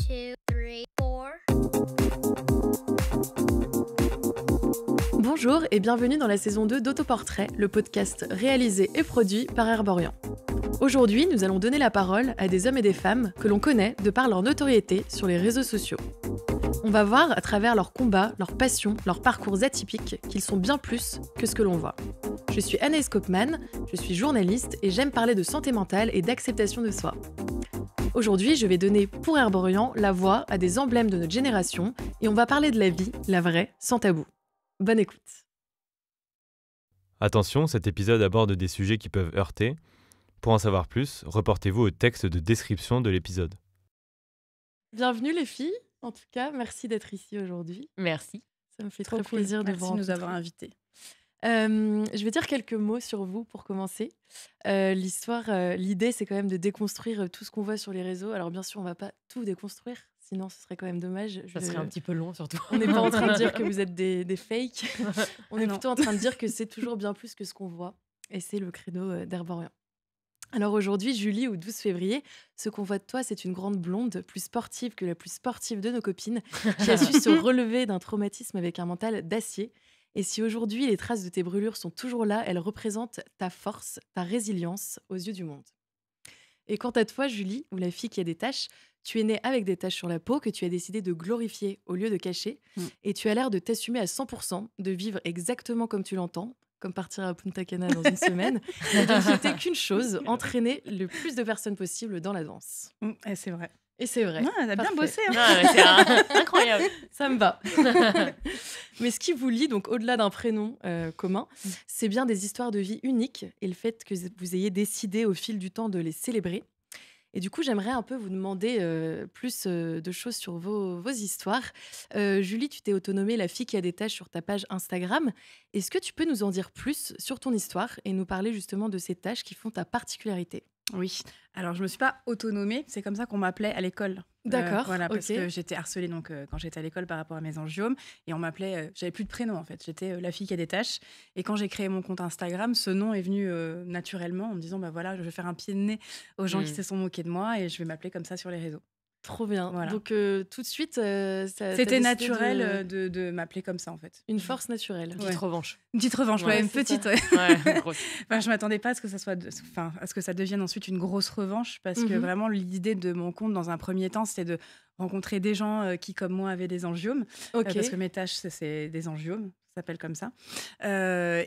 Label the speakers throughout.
Speaker 1: 2, 3, 4.
Speaker 2: Bonjour et bienvenue dans la saison 2 d'Autoportrait, le podcast réalisé et produit par Herborian. Aujourd'hui, nous allons donner la parole à des hommes et des femmes que l'on connaît de par leur notoriété sur les réseaux sociaux. On va voir à travers leurs combats, leurs passions, leurs parcours atypiques qu'ils sont bien plus que ce que l'on voit. Je suis Anaïs Kopman, je suis journaliste et j'aime parler de santé mentale et d'acceptation de soi. Aujourd'hui, je vais donner pour Herborian la voix à des emblèmes de notre génération et on va parler de la vie, la vraie, sans tabou. Bonne écoute.
Speaker 3: Attention, cet épisode aborde des sujets qui peuvent heurter. Pour en savoir plus, reportez-vous au texte de description de l'épisode.
Speaker 2: Bienvenue les filles, en tout cas, merci d'être ici aujourd'hui.
Speaker 4: Merci.
Speaker 2: Ça me fait
Speaker 5: Trop
Speaker 2: très
Speaker 5: cool.
Speaker 2: plaisir de
Speaker 5: Merci
Speaker 2: vous
Speaker 5: de nous
Speaker 2: rencontrer.
Speaker 5: avoir invités.
Speaker 2: Je vais dire quelques mots sur vous pour commencer. L'idée, c'est quand même de déconstruire tout ce qu'on voit sur les réseaux. Alors bien sûr, on va pas tout déconstruire, sinon ce serait quand même dommage.
Speaker 4: Ça serait un petit peu long, surtout.
Speaker 2: On n'est pas en train de dire que vous êtes des fakes. On est
Speaker 5: non.
Speaker 2: plutôt en train de dire que c'est toujours bien plus que ce qu'on voit. Et c'est le credo d'Herborian. Alors aujourd'hui, Julie, au 12 février, ce qu'on voit de toi, c'est une grande blonde, plus sportive que la plus sportive de nos copines, qui a su se relever d'un traumatisme avec un mental d'acier. Et si aujourd'hui, les traces de tes brûlures sont toujours là, elles représentent ta force, ta résilience aux yeux du monde. Et quant à toi, Julie, ou la fille qui a des taches, tu es née avec des taches sur la peau que tu as décidé de glorifier au lieu de cacher. Et tu as l'air de t'assumer à 100%, de vivre exactement comme tu l'entends, comme partir à Punta Cana dans une semaine, et de ne souhaiter qu'une chose, entraîner le plus de personnes possible dans la danse.
Speaker 5: C'est vrai.
Speaker 2: Et c'est vrai.
Speaker 5: Elle a bien
Speaker 2: Parfait.
Speaker 5: bossé. Hein.
Speaker 4: Ah, ouais, c'est incroyable.
Speaker 2: Ça me va. Mais ce qui vous lie, donc au-delà d'un prénom commun, c'est bien des histoires de vie uniques et le fait que vous ayez décidé au fil du temps de les célébrer. Et du coup, j'aimerais un peu vous demander plus de choses sur vos histoires. Julie, tu t'es autonomée la fille qui a des taches sur ta page Instagram. Est-ce que tu peux nous en dire plus sur ton histoire et nous parler justement de ces taches qui font ta particularité ?
Speaker 5: Oui. Alors, je me suis pas autonomée. C'est comme ça qu'on m'appelait à l'école.
Speaker 2: D'accord,
Speaker 5: Voilà, parce
Speaker 2: ok.
Speaker 5: que j'étais harcelée quand j'étais à l'école par rapport à mes angiomes. Et on m'appelait... j'avais plus de prénom, en fait. J'étais la fille qui a des taches. Et quand j'ai créé mon compte Instagram, ce nom est venu naturellement en me disant, bah voilà, je vais faire un pied de nez aux gens qui se sont moqués de moi et je vais m'appeler comme ça sur les réseaux.
Speaker 2: Trop bien.
Speaker 5: Voilà.
Speaker 2: Donc tout de suite, t'as
Speaker 5: C'était
Speaker 2: décidé
Speaker 5: naturel de m'appeler comme ça, en fait.
Speaker 2: Une force naturelle.
Speaker 4: Petite revanche.
Speaker 5: Une petite revanche,
Speaker 4: Ouais,
Speaker 5: une
Speaker 2: c'est
Speaker 5: petite,
Speaker 2: ça.
Speaker 5: ouais.
Speaker 4: Ouais, grosse.
Speaker 5: Enfin, je m'attendais pas à ce que ça soit, à ce que ça devienne ensuite une grosse revanche, parce que
Speaker 2: Mhm.
Speaker 5: vraiment l'idée de mon compte dans un premier temps, c'était de rencontrer des gens qui, comme moi, avaient des angiomes,
Speaker 2: Ok.
Speaker 5: parce que mes taches, c'est des angiomes, ça s'appelle comme ça,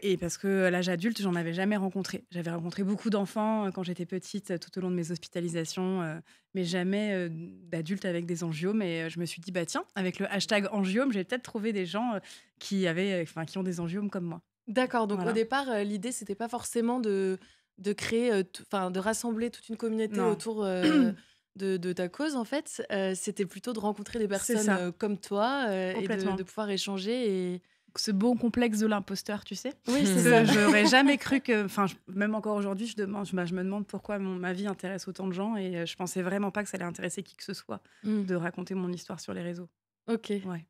Speaker 5: et parce que à l'âge adulte, j'en avais jamais rencontré. J'avais rencontré beaucoup d'enfants quand j'étais petite, tout au long de mes hospitalisations, mais jamais d'adultes avec des angiomes. Et je me suis dit, bah tiens, avec le hashtag angiome, j'ai peut-être trouvé des gens qui ont des angiomes comme moi.
Speaker 2: D'accord. Donc
Speaker 5: Voilà.
Speaker 2: au départ, l'idée, c'était pas forcément de créer, de rassembler toute une communauté
Speaker 5: Non.
Speaker 2: autour de ta cause, en fait. C'était plutôt de rencontrer des
Speaker 5: C'est
Speaker 2: personnes
Speaker 5: ça.
Speaker 2: comme toi et
Speaker 5: Complètement.
Speaker 2: de pouvoir échanger. Et...
Speaker 5: Ce bon complexe de l'imposteur, tu sais.
Speaker 2: Oui, c'est
Speaker 5: Que
Speaker 2: ça.
Speaker 5: j'aurais jamais cru que... même encore aujourd'hui, je me demande pourquoi ma vie intéresse autant de gens et je pensais vraiment pas que ça allait intéresser qui que ce soit
Speaker 2: Mm.
Speaker 5: de raconter mon histoire sur les réseaux.
Speaker 2: Ok.
Speaker 5: Ouais.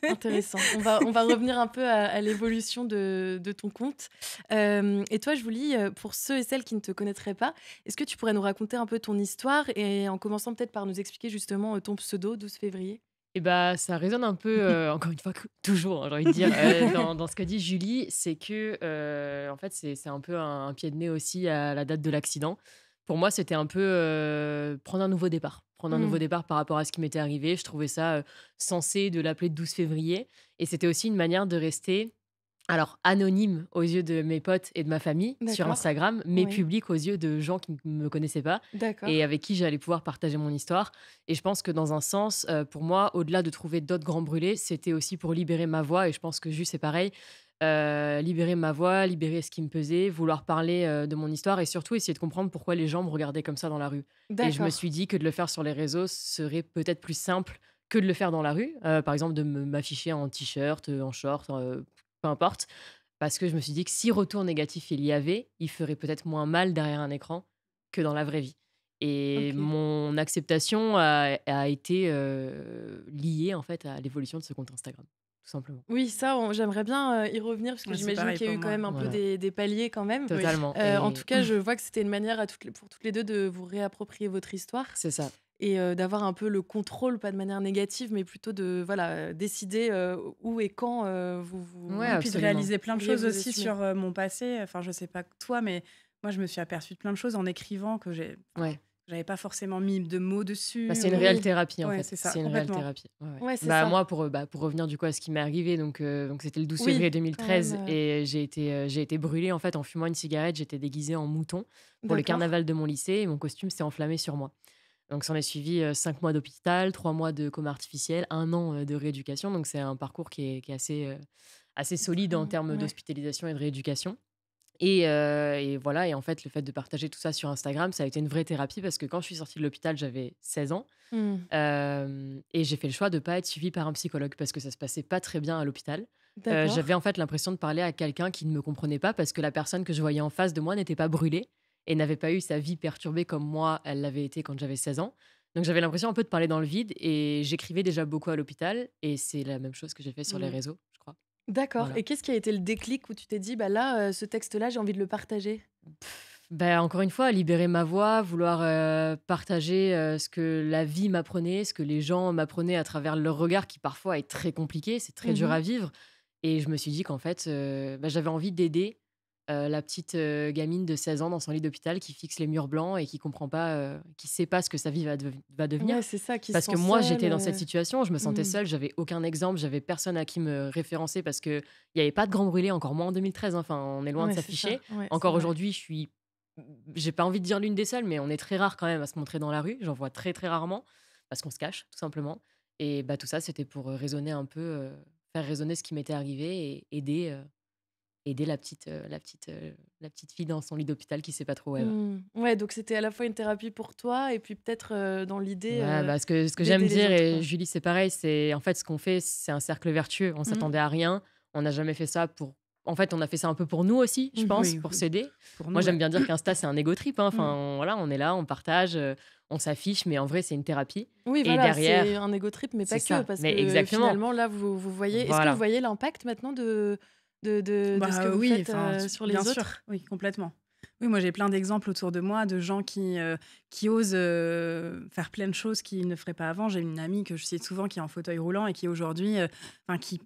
Speaker 2: Intéressant. On va revenir un peu à l'évolution de ton compte. Et toi, je vous lis, pour ceux et celles qui ne te connaîtraient pas, est-ce que tu pourrais nous raconter un peu ton histoire et en commençant peut-être par nous expliquer justement ton pseudo, 12 février ?
Speaker 4: Et bah, ça résonne un peu, encore une fois, toujours, j'ai envie de dire, dans ce qu'a dit Julie, c'est que, en fait, c'est un peu un pied de nez aussi à la date de l'accident. Pour moi, c'était un peu prendre un nouveau départ. Prendre un nouveau départ par rapport à ce qui m'était arrivé. Je trouvais ça sensé de l'appeler 12 février. Et c'était aussi une manière de rester, alors anonyme aux yeux de mes potes et de ma famille sur
Speaker 2: D'accord.
Speaker 4: Instagram, mais
Speaker 2: Oui.
Speaker 4: public aux yeux de gens qui ne me connaissaient pas
Speaker 2: D'accord.
Speaker 4: et avec qui j'allais pouvoir partager mon histoire. Et je pense que dans un sens, pour moi, au-delà de trouver d'autres grands brûlés, c'était aussi pour libérer ma voix. Et je pense que juste c'est pareil. Libérer ma voix, libérer ce qui me pesait, vouloir parler de mon histoire et surtout essayer de comprendre pourquoi les gens me regardaient comme ça dans la rue. Et je me
Speaker 2: D'accord.
Speaker 4: suis dit que de le faire sur les réseaux serait peut-être plus simple que de le faire dans la rue. Par exemple, de m'afficher en t-shirt, en short, peu importe. Parce que je me suis dit que si retour négatif il y avait, il ferait peut-être moins mal derrière un écran que dans la vraie vie. Et
Speaker 2: Ok.
Speaker 4: mon acceptation a été liée en fait à l'évolution de ce compte Instagram, tout simplement.
Speaker 2: Oui, ça, j'aimerais bien y revenir parce que
Speaker 5: Ouais, c'est
Speaker 2: j'imagine
Speaker 5: pareil
Speaker 2: qu'il y a eu
Speaker 5: pour
Speaker 2: quand
Speaker 5: moi.
Speaker 2: même un peu
Speaker 4: Voilà.
Speaker 2: des paliers quand même.
Speaker 4: Totalement.
Speaker 2: En
Speaker 4: Et
Speaker 2: tout cas, je vois que c'était une manière pour toutes les deux de vous réapproprier votre histoire.
Speaker 4: c'est ça.
Speaker 2: et d'avoir un peu le contrôle, pas de manière négative, mais plutôt de décider où et quand
Speaker 4: Ouais,
Speaker 5: Et puis de
Speaker 4: absolument.
Speaker 5: réaliser plein de
Speaker 2: pourriez
Speaker 5: choses
Speaker 2: vous
Speaker 5: aussi
Speaker 2: assumer.
Speaker 5: sur mon passé. Enfin, je sais pas toi, mais moi, je me suis aperçue de plein de choses en écrivant
Speaker 4: Ouais.
Speaker 5: j'avais pas forcément mis de mots dessus.
Speaker 4: Bah, c'est une
Speaker 5: ou-
Speaker 4: réelle
Speaker 2: Oui,
Speaker 4: thérapie, en
Speaker 5: Ouais,
Speaker 4: fait.
Speaker 5: c'est ça,
Speaker 4: C'est une réelle
Speaker 5: complètement.
Speaker 4: thérapie. Ouais, ouais.
Speaker 2: ouais, c'est
Speaker 4: Bah,
Speaker 2: ça.
Speaker 4: moi, pour revenir du coup à ce qui m'est arrivé, donc c'était le 12
Speaker 2: Oui,
Speaker 4: février
Speaker 2: quand
Speaker 4: 2013
Speaker 2: même.
Speaker 4: et j'ai été brûlée en fait en fumant une cigarette. J'étais déguisée en mouton pour le
Speaker 2: D'accord.
Speaker 4: carnaval de mon lycée et mon costume s'est enflammé sur moi. Donc, s'en est suivi 5 mois d'hôpital, 3 mois de coma artificiel, 1 an de rééducation. Donc, c'est un parcours qui est assez solide en termes
Speaker 2: Ouais.
Speaker 4: d'hospitalisation et de rééducation. Et voilà, et en fait, le fait de partager tout ça sur Instagram, ça a été une vraie thérapie parce que quand je suis sortie de l'hôpital, j'avais 16 ans.
Speaker 2: Hmm.
Speaker 4: Et j'ai fait le choix de ne pas être suivie par un psychologue parce que ça se passait pas très bien à l'hôpital.
Speaker 2: D'accord.
Speaker 4: J'avais en fait l'impression de parler à quelqu'un qui ne me comprenait pas parce que la personne que je voyais en face de moi n'était pas brûlée et n'avait pas eu sa vie perturbée comme moi, elle l'avait été quand j'avais 16 ans. Donc j'avais l'impression un peu de parler dans le vide et j'écrivais déjà beaucoup à l'hôpital et c'est la même chose que j'ai fait sur les
Speaker 2: Hmm.
Speaker 4: réseaux, je crois.
Speaker 2: D'accord.
Speaker 4: Voilà.
Speaker 2: Et qu'est-ce qui a été le déclic où tu t'es dit, bah là, ce texte-là, j'ai envie de le partager?
Speaker 4: Ben, encore une fois, libérer ma voix, vouloir partager ce que la vie m'apprenait, ce que les gens m'apprenaient à travers leur regard qui parfois est très compliqué, c'est très dur
Speaker 2: Mhm.
Speaker 4: à vivre. Et je me suis dit qu'en fait, j'avais envie d'aider la petite gamine de 16 ans dans son lit d'hôpital qui fixe les murs blancs et qui comprend pas, qui sait pas ce que sa vie va devenir.
Speaker 2: Ouais, c'est ça, qui se
Speaker 4: Parce que
Speaker 2: sent
Speaker 4: moi,
Speaker 2: seul.
Speaker 4: j'étais dans cette situation, je me sentais
Speaker 2: Hmm.
Speaker 4: seule, j'avais aucun exemple, j'avais personne à qui me référencer parce qu'il n'y avait pas de grand brûlé, encore moins en 2013. Enfin, on est loin de
Speaker 2: Ouais, c'est ça.
Speaker 4: s'afficher.
Speaker 2: Ouais, c'est
Speaker 4: Encore
Speaker 2: vrai.
Speaker 4: aujourd'hui, j'ai pas envie de dire l'une des seules, mais on est très rare quand même à se montrer dans la rue. J'en vois très très rarement parce qu'on se cache, tout simplement. Et bah, tout ça, c'était pour raisonner un peu, faire résonner ce qui m'était arrivé et aider la petite fille dans son lit d'hôpital qui sait pas trop où elle va.
Speaker 2: Ouais, donc c'était à la fois une thérapie pour toi et puis peut-être dans l'idée
Speaker 4: Ouais, bah, ce que j'aime
Speaker 2: d'aider les
Speaker 4: dire,
Speaker 2: autres,
Speaker 4: et
Speaker 2: quoi.
Speaker 4: Julie, c'est pareil, c'est en fait ce qu'on fait, c'est un cercle vertueux. On s'attendait à rien, on n'a jamais fait ça pour. En fait, on a fait ça un peu pour nous aussi, je
Speaker 2: Mhm.
Speaker 4: pense,
Speaker 5: Oui,
Speaker 4: pour
Speaker 5: oui.
Speaker 4: s'aider.
Speaker 5: Pour nous,
Speaker 4: Moi, j'aime
Speaker 5: ouais.
Speaker 4: bien dire qu'Insta, c'est un ego trip. Hein. Enfin,
Speaker 2: Mm.
Speaker 4: voilà, on est là, on partage, on s'affiche, mais en vrai, c'est une thérapie.
Speaker 2: Oui,
Speaker 4: Et
Speaker 2: voilà, c'est
Speaker 4: derrière,
Speaker 2: un ego trip, mais
Speaker 4: c'est
Speaker 2: pas que,
Speaker 4: ça.
Speaker 2: parce
Speaker 4: Mais
Speaker 2: que
Speaker 4: exactement.
Speaker 2: finalement, là, vous voyez. Est-ce que vous
Speaker 4: Voilà.
Speaker 2: voyez l'impact maintenant de ce que vous
Speaker 5: Oui,
Speaker 2: faites
Speaker 5: enfin,
Speaker 2: sur
Speaker 5: bien
Speaker 2: les
Speaker 5: sûr,
Speaker 2: autres?
Speaker 5: oui, complètement. Oui, moi j'ai plein d'exemples autour de moi de gens qui osent faire plein de choses qu'ils ne feraient pas avant. J'ai une amie que je cite souvent qui est en fauteuil roulant et qui aujourd'hui, enfin qui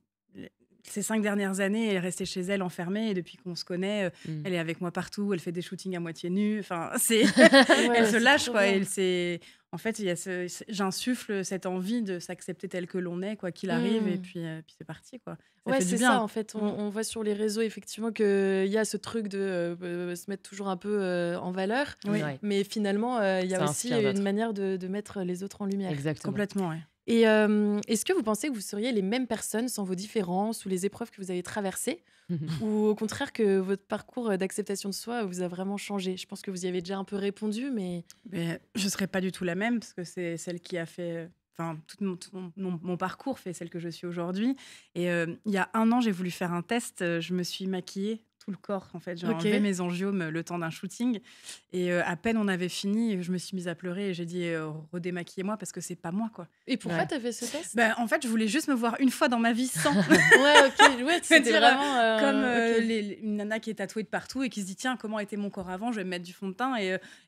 Speaker 5: ces 5 dernières années, elle est restée chez elle enfermée et depuis qu'on se connaît,
Speaker 4: Mm.
Speaker 5: elle est avec moi partout, elle fait des shootings à moitié nue. Enfin, c'est
Speaker 2: Ouais,
Speaker 5: elle se
Speaker 2: c'est
Speaker 5: lâche
Speaker 2: trop
Speaker 5: quoi.
Speaker 2: bien.
Speaker 5: En fait, il y a j'insuffle cette envie de s'accepter tel que l'on est, quoi qu'il arrive, et
Speaker 2: Mm.
Speaker 5: puis c'est parti quoi. Ça
Speaker 2: Ouais,
Speaker 5: fait du
Speaker 2: c'est
Speaker 5: bien.
Speaker 2: ça, en fait.
Speaker 5: Mm.
Speaker 2: On voit sur les réseaux, effectivement, qu'il y a ce truc de se mettre toujours un peu en valeur.
Speaker 5: Oui,
Speaker 4: Ouais,
Speaker 2: Mais finalement, il y a
Speaker 4: ça
Speaker 2: aussi
Speaker 4: inspire
Speaker 2: une
Speaker 4: d'autres.
Speaker 2: manière de mettre les autres en lumière.
Speaker 4: Exactement.
Speaker 5: complètement, ouais.
Speaker 2: Et est-ce que vous pensez que vous seriez les mêmes personnes sans vos différences ou les épreuves que vous avez traversées? Ou au contraire que votre parcours d'acceptation de soi vous a vraiment changé? Je pense que vous y avez déjà un peu répondu, mais...
Speaker 5: Mais je serais pas du tout la même parce que c'est celle qui a fait. Enfin, tout mon parcours fait celle que je suis aujourd'hui. Et il y a 1 an, j'ai voulu faire un test. Je me suis maquillée tout le corps. En fait, j'ai
Speaker 2: Ok.
Speaker 5: enlevé mes angiomes le temps d'un shooting. Et à peine on avait fini, je me suis mise à pleurer et j'ai dit redémaquillez-moi parce que c'est pas moi, quoi.
Speaker 2: Et pourquoi
Speaker 4: Ouais.
Speaker 2: t'as fait ce test?
Speaker 5: Ben, en fait, je voulais juste me voir une fois dans ma vie sans.
Speaker 2: Ouais, ok. Ouais, c'était
Speaker 5: dire,
Speaker 2: vraiment...
Speaker 5: Comme
Speaker 2: ok.
Speaker 5: une nana qui est tatouée de partout et qui se dit tiens, comment était mon corps avant, je vais me mettre du fond de teint.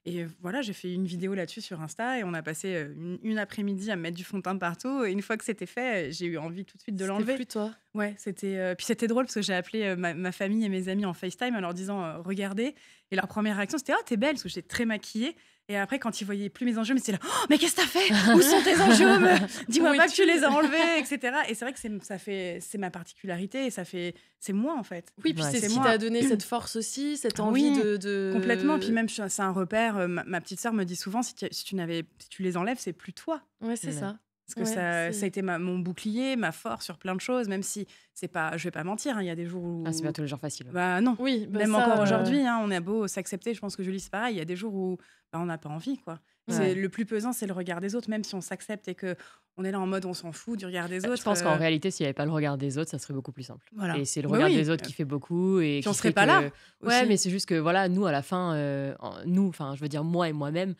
Speaker 5: Et voilà, j'ai fait une vidéo là-dessus sur Insta et on a passé une après-midi à me mettre du fond de teint de partout. Et une fois que c'était fait, j'ai eu envie tout de suite de
Speaker 2: C'était
Speaker 5: l'enlever.
Speaker 2: plus toi.
Speaker 5: Ouais, puis c'était drôle parce que j'ai appelé ma famille et mes amis en FaceTime en leur disant regardez. Et leur première réaction c'était oh, t'es belle, parce que j'étais très maquillée. Et après, quand ils voyaient plus mes angiomes, ils étaient là oh, mais qu'est-ce que t'as fait? Où sont tes angiomes? Dis-moi
Speaker 2: Où
Speaker 5: pas que
Speaker 2: es-tu?
Speaker 5: tu les as enlevés, etc. Et c'est vrai que c'est ma particularité et c'est moi en fait.
Speaker 2: Oui, puis
Speaker 4: Ouais,
Speaker 2: c'est
Speaker 5: c'est
Speaker 2: ce qui
Speaker 5: moi.
Speaker 2: t'a donné cette force aussi, cette
Speaker 5: Ah
Speaker 2: envie
Speaker 5: oui,
Speaker 2: de...
Speaker 5: Complètement. Puis même, c'est un repère. Ma petite sœur me dit souvent si tu les enlèves, c'est plus toi.
Speaker 2: Ouais, c'est
Speaker 4: Ouais.
Speaker 2: ça.
Speaker 5: Parce que
Speaker 2: Ouais,
Speaker 5: ça a été mon bouclier, ma force sur plein de choses, même si c'est pas. Je vais pas mentir, hein, il y a des jours où.
Speaker 4: Ah, c'est pas tous les jours facile.
Speaker 5: Bah non.
Speaker 2: Oui, bah
Speaker 5: Même
Speaker 2: ça,
Speaker 5: encore aujourd'hui, hein, on a beau s'accepter. Je pense que Julie, c'est pareil. Il y a des jours où on n'a pas envie, quoi.
Speaker 4: Ouais.
Speaker 5: Le plus pesant, c'est le regard des autres, même si on s'accepte et que on est là en mode on s'en fout du regard des autres.
Speaker 4: Je pense qu'en réalité, s'il n'y avait pas le regard des autres, ça serait beaucoup plus simple.
Speaker 5: Voilà.
Speaker 4: Et c'est le
Speaker 5: Bah
Speaker 4: regard
Speaker 5: oui.
Speaker 4: des autres qui fait beaucoup. Et
Speaker 5: Puis on
Speaker 4: qui
Speaker 5: serait
Speaker 4: fait
Speaker 5: pas
Speaker 4: que-
Speaker 5: là.
Speaker 4: Ouais,
Speaker 5: aussi.
Speaker 4: mais c'est juste que voilà, nous, à la fin, enfin, je veux dire, moi et moi-même,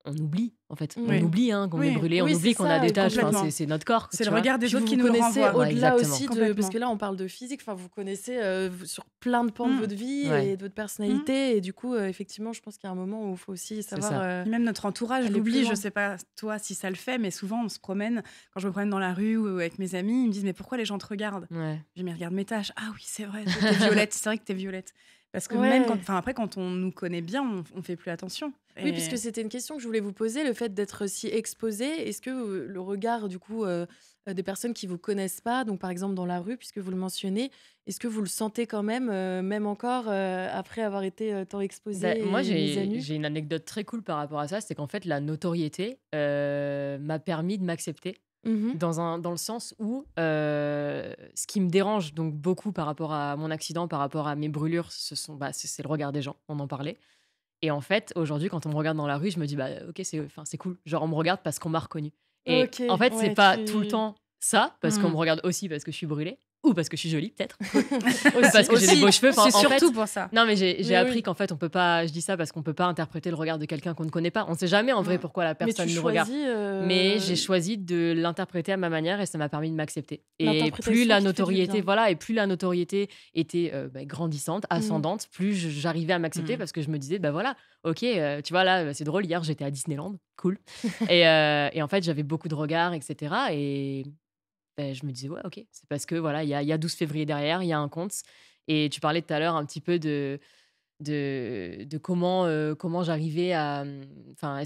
Speaker 4: on oublie, en fait.
Speaker 5: Oui.
Speaker 4: On oublie qu'on est
Speaker 5: Oui.
Speaker 4: brûlé, on
Speaker 2: Oui,
Speaker 4: oublie
Speaker 2: c'est
Speaker 4: qu'on a
Speaker 2: ça,
Speaker 4: des tâches. Enfin,
Speaker 5: complètement.
Speaker 4: c'est notre corps.
Speaker 5: C'est
Speaker 4: tu
Speaker 5: le
Speaker 4: vois.
Speaker 5: regard des
Speaker 2: Puis
Speaker 5: autres
Speaker 2: vous
Speaker 5: qui
Speaker 2: vous
Speaker 5: nous le
Speaker 2: connaissez
Speaker 5: renvoie.
Speaker 4: Ouais,
Speaker 2: au-delà
Speaker 4: exactement.
Speaker 2: aussi
Speaker 5: Complètement.
Speaker 2: parce que là on parle de physique, enfin vous connaissez sur plein de pans de
Speaker 5: Mm.
Speaker 2: votre vie
Speaker 4: Ouais.
Speaker 2: et de votre personnalité et du coup effectivement je pense qu'il y a un moment où il faut aussi savoir
Speaker 4: ça.
Speaker 5: Puis même notre entourage
Speaker 2: aller plus
Speaker 5: l'oublie.
Speaker 2: loin.
Speaker 5: Je sais pas toi si ça le fait, mais souvent on se promène. Quand je me promène dans la rue ou avec mes amis, ils me disent mais pourquoi les gens te regardent?
Speaker 4: Ouais.
Speaker 5: Je dis mais regarde mes tâches. Ah oui c'est vrai, toi, t'es violette. C'est vrai que t'es violette. Parce que
Speaker 2: Ouais.
Speaker 5: même après quand on nous connaît bien, on fait plus attention.
Speaker 2: Oui,
Speaker 5: Et-
Speaker 2: puisque c'était une question que je voulais vous poser, le fait d'être si exposé, est-ce que le regard du coup des personnes qui vous connaissent pas, donc par exemple dans la rue, puisque vous le mentionnez, est-ce que vous le sentez quand même, même encore après avoir été tant exposé
Speaker 4: Moi,
Speaker 2: et mis à nu
Speaker 4: j'ai une anecdote très cool par rapport à ça. C'est qu'en fait, la notoriété m'a permis de m'accepter
Speaker 2: Mhm.
Speaker 4: dans le sens où ce qui me dérange donc beaucoup par rapport à mon accident, par rapport à mes brûlures, c'est le regard des gens. On en parlait. Et en fait, aujourd'hui, quand on me regarde dans la rue, je me dis, ok, c'est cool. Genre, on me regarde parce qu'on m'a reconnu. Et
Speaker 2: Ok,
Speaker 4: en fait, c'est
Speaker 2: ouais,
Speaker 4: pas tout le temps ça, parce qu'on
Speaker 5: Mm.
Speaker 4: me regarde aussi parce que je suis brûlée, ou parce que je suis jolie, peut-être, ou
Speaker 2: Aussi,
Speaker 4: parce que j'ai des
Speaker 5: Aussi,
Speaker 4: beaux cheveux. Enfin,
Speaker 5: c'est
Speaker 4: en fait,
Speaker 5: surtout pour ça.
Speaker 4: non, mais j'ai
Speaker 2: Mais
Speaker 4: appris
Speaker 2: oui.
Speaker 4: qu'en fait, on peut pas. Je dis ça parce qu'on peut pas interpréter le regard de quelqu'un qu'on ne connaît pas. On sait jamais en vrai
Speaker 5: Mm.
Speaker 4: pourquoi la
Speaker 2: mais
Speaker 4: personne
Speaker 2: tu
Speaker 4: nous regarde.
Speaker 2: choisis
Speaker 4: Mais j'ai choisi de l'interpréter à ma manière et ça m'a permis de m'accepter. Et
Speaker 2: L'interprétation
Speaker 4: plus la
Speaker 2: qui te fait du
Speaker 4: notoriété,
Speaker 2: bien.
Speaker 4: voilà, et plus la notoriété était grandissante, ascendante, plus j'arrivais à m'accepter
Speaker 5: Mm.
Speaker 4: parce que je me disais, bah voilà, ok, tu vois là, c'est drôle. Hier, j'étais à Disneyland, cool. et en fait, j'avais beaucoup de regards, etc. Et je me disais, ouais, ok, c'est parce que voilà, il y a 12 février derrière, il y a un compte. Et tu parlais tout à l'heure un petit peu de comment j'arrivais à. Enfin,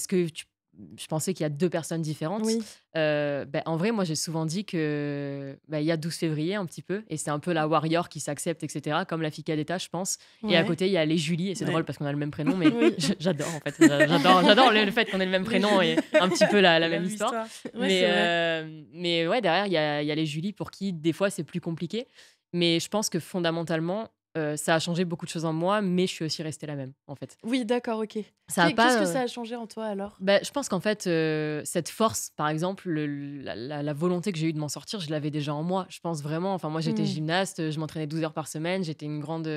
Speaker 4: je pensais qu'il y a deux personnes différentes.
Speaker 2: Oui.
Speaker 4: En vrai, moi, j'ai souvent dit que il y a 12 février un petit peu, et c'est un peu la warrior qui s'accepte, etc. Comme la fille d'État, je pense. Et à
Speaker 2: Ouais.
Speaker 4: côté, il y a les Julie, et c'est
Speaker 5: Ouais.
Speaker 4: drôle parce qu'on a le même prénom, mais
Speaker 2: Oui.
Speaker 4: j'adore en fait. J'adore le fait qu'on ait le même prénom et un petit peu la même histoire.
Speaker 2: Ouais, c'est vrai.
Speaker 4: Mais ouais, derrière, il y a les Julie pour qui, des fois, c'est plus compliqué. Mais je pense que fondamentalement, ça a changé beaucoup de choses en moi, mais je suis aussi restée la même, en fait.
Speaker 2: Oui, d'accord, ok.
Speaker 4: Ça a pas,
Speaker 2: Qu'est-ce que ça a changé en toi alors
Speaker 4: je pense qu'en fait, cette force, par exemple, la volonté que j'ai eue de m'en sortir, je l'avais déjà en moi. Je pense vraiment. Enfin, moi, j'étais
Speaker 2: Mm.
Speaker 4: gymnaste, je m'entraînais 12 heures par semaine, j'étais une grande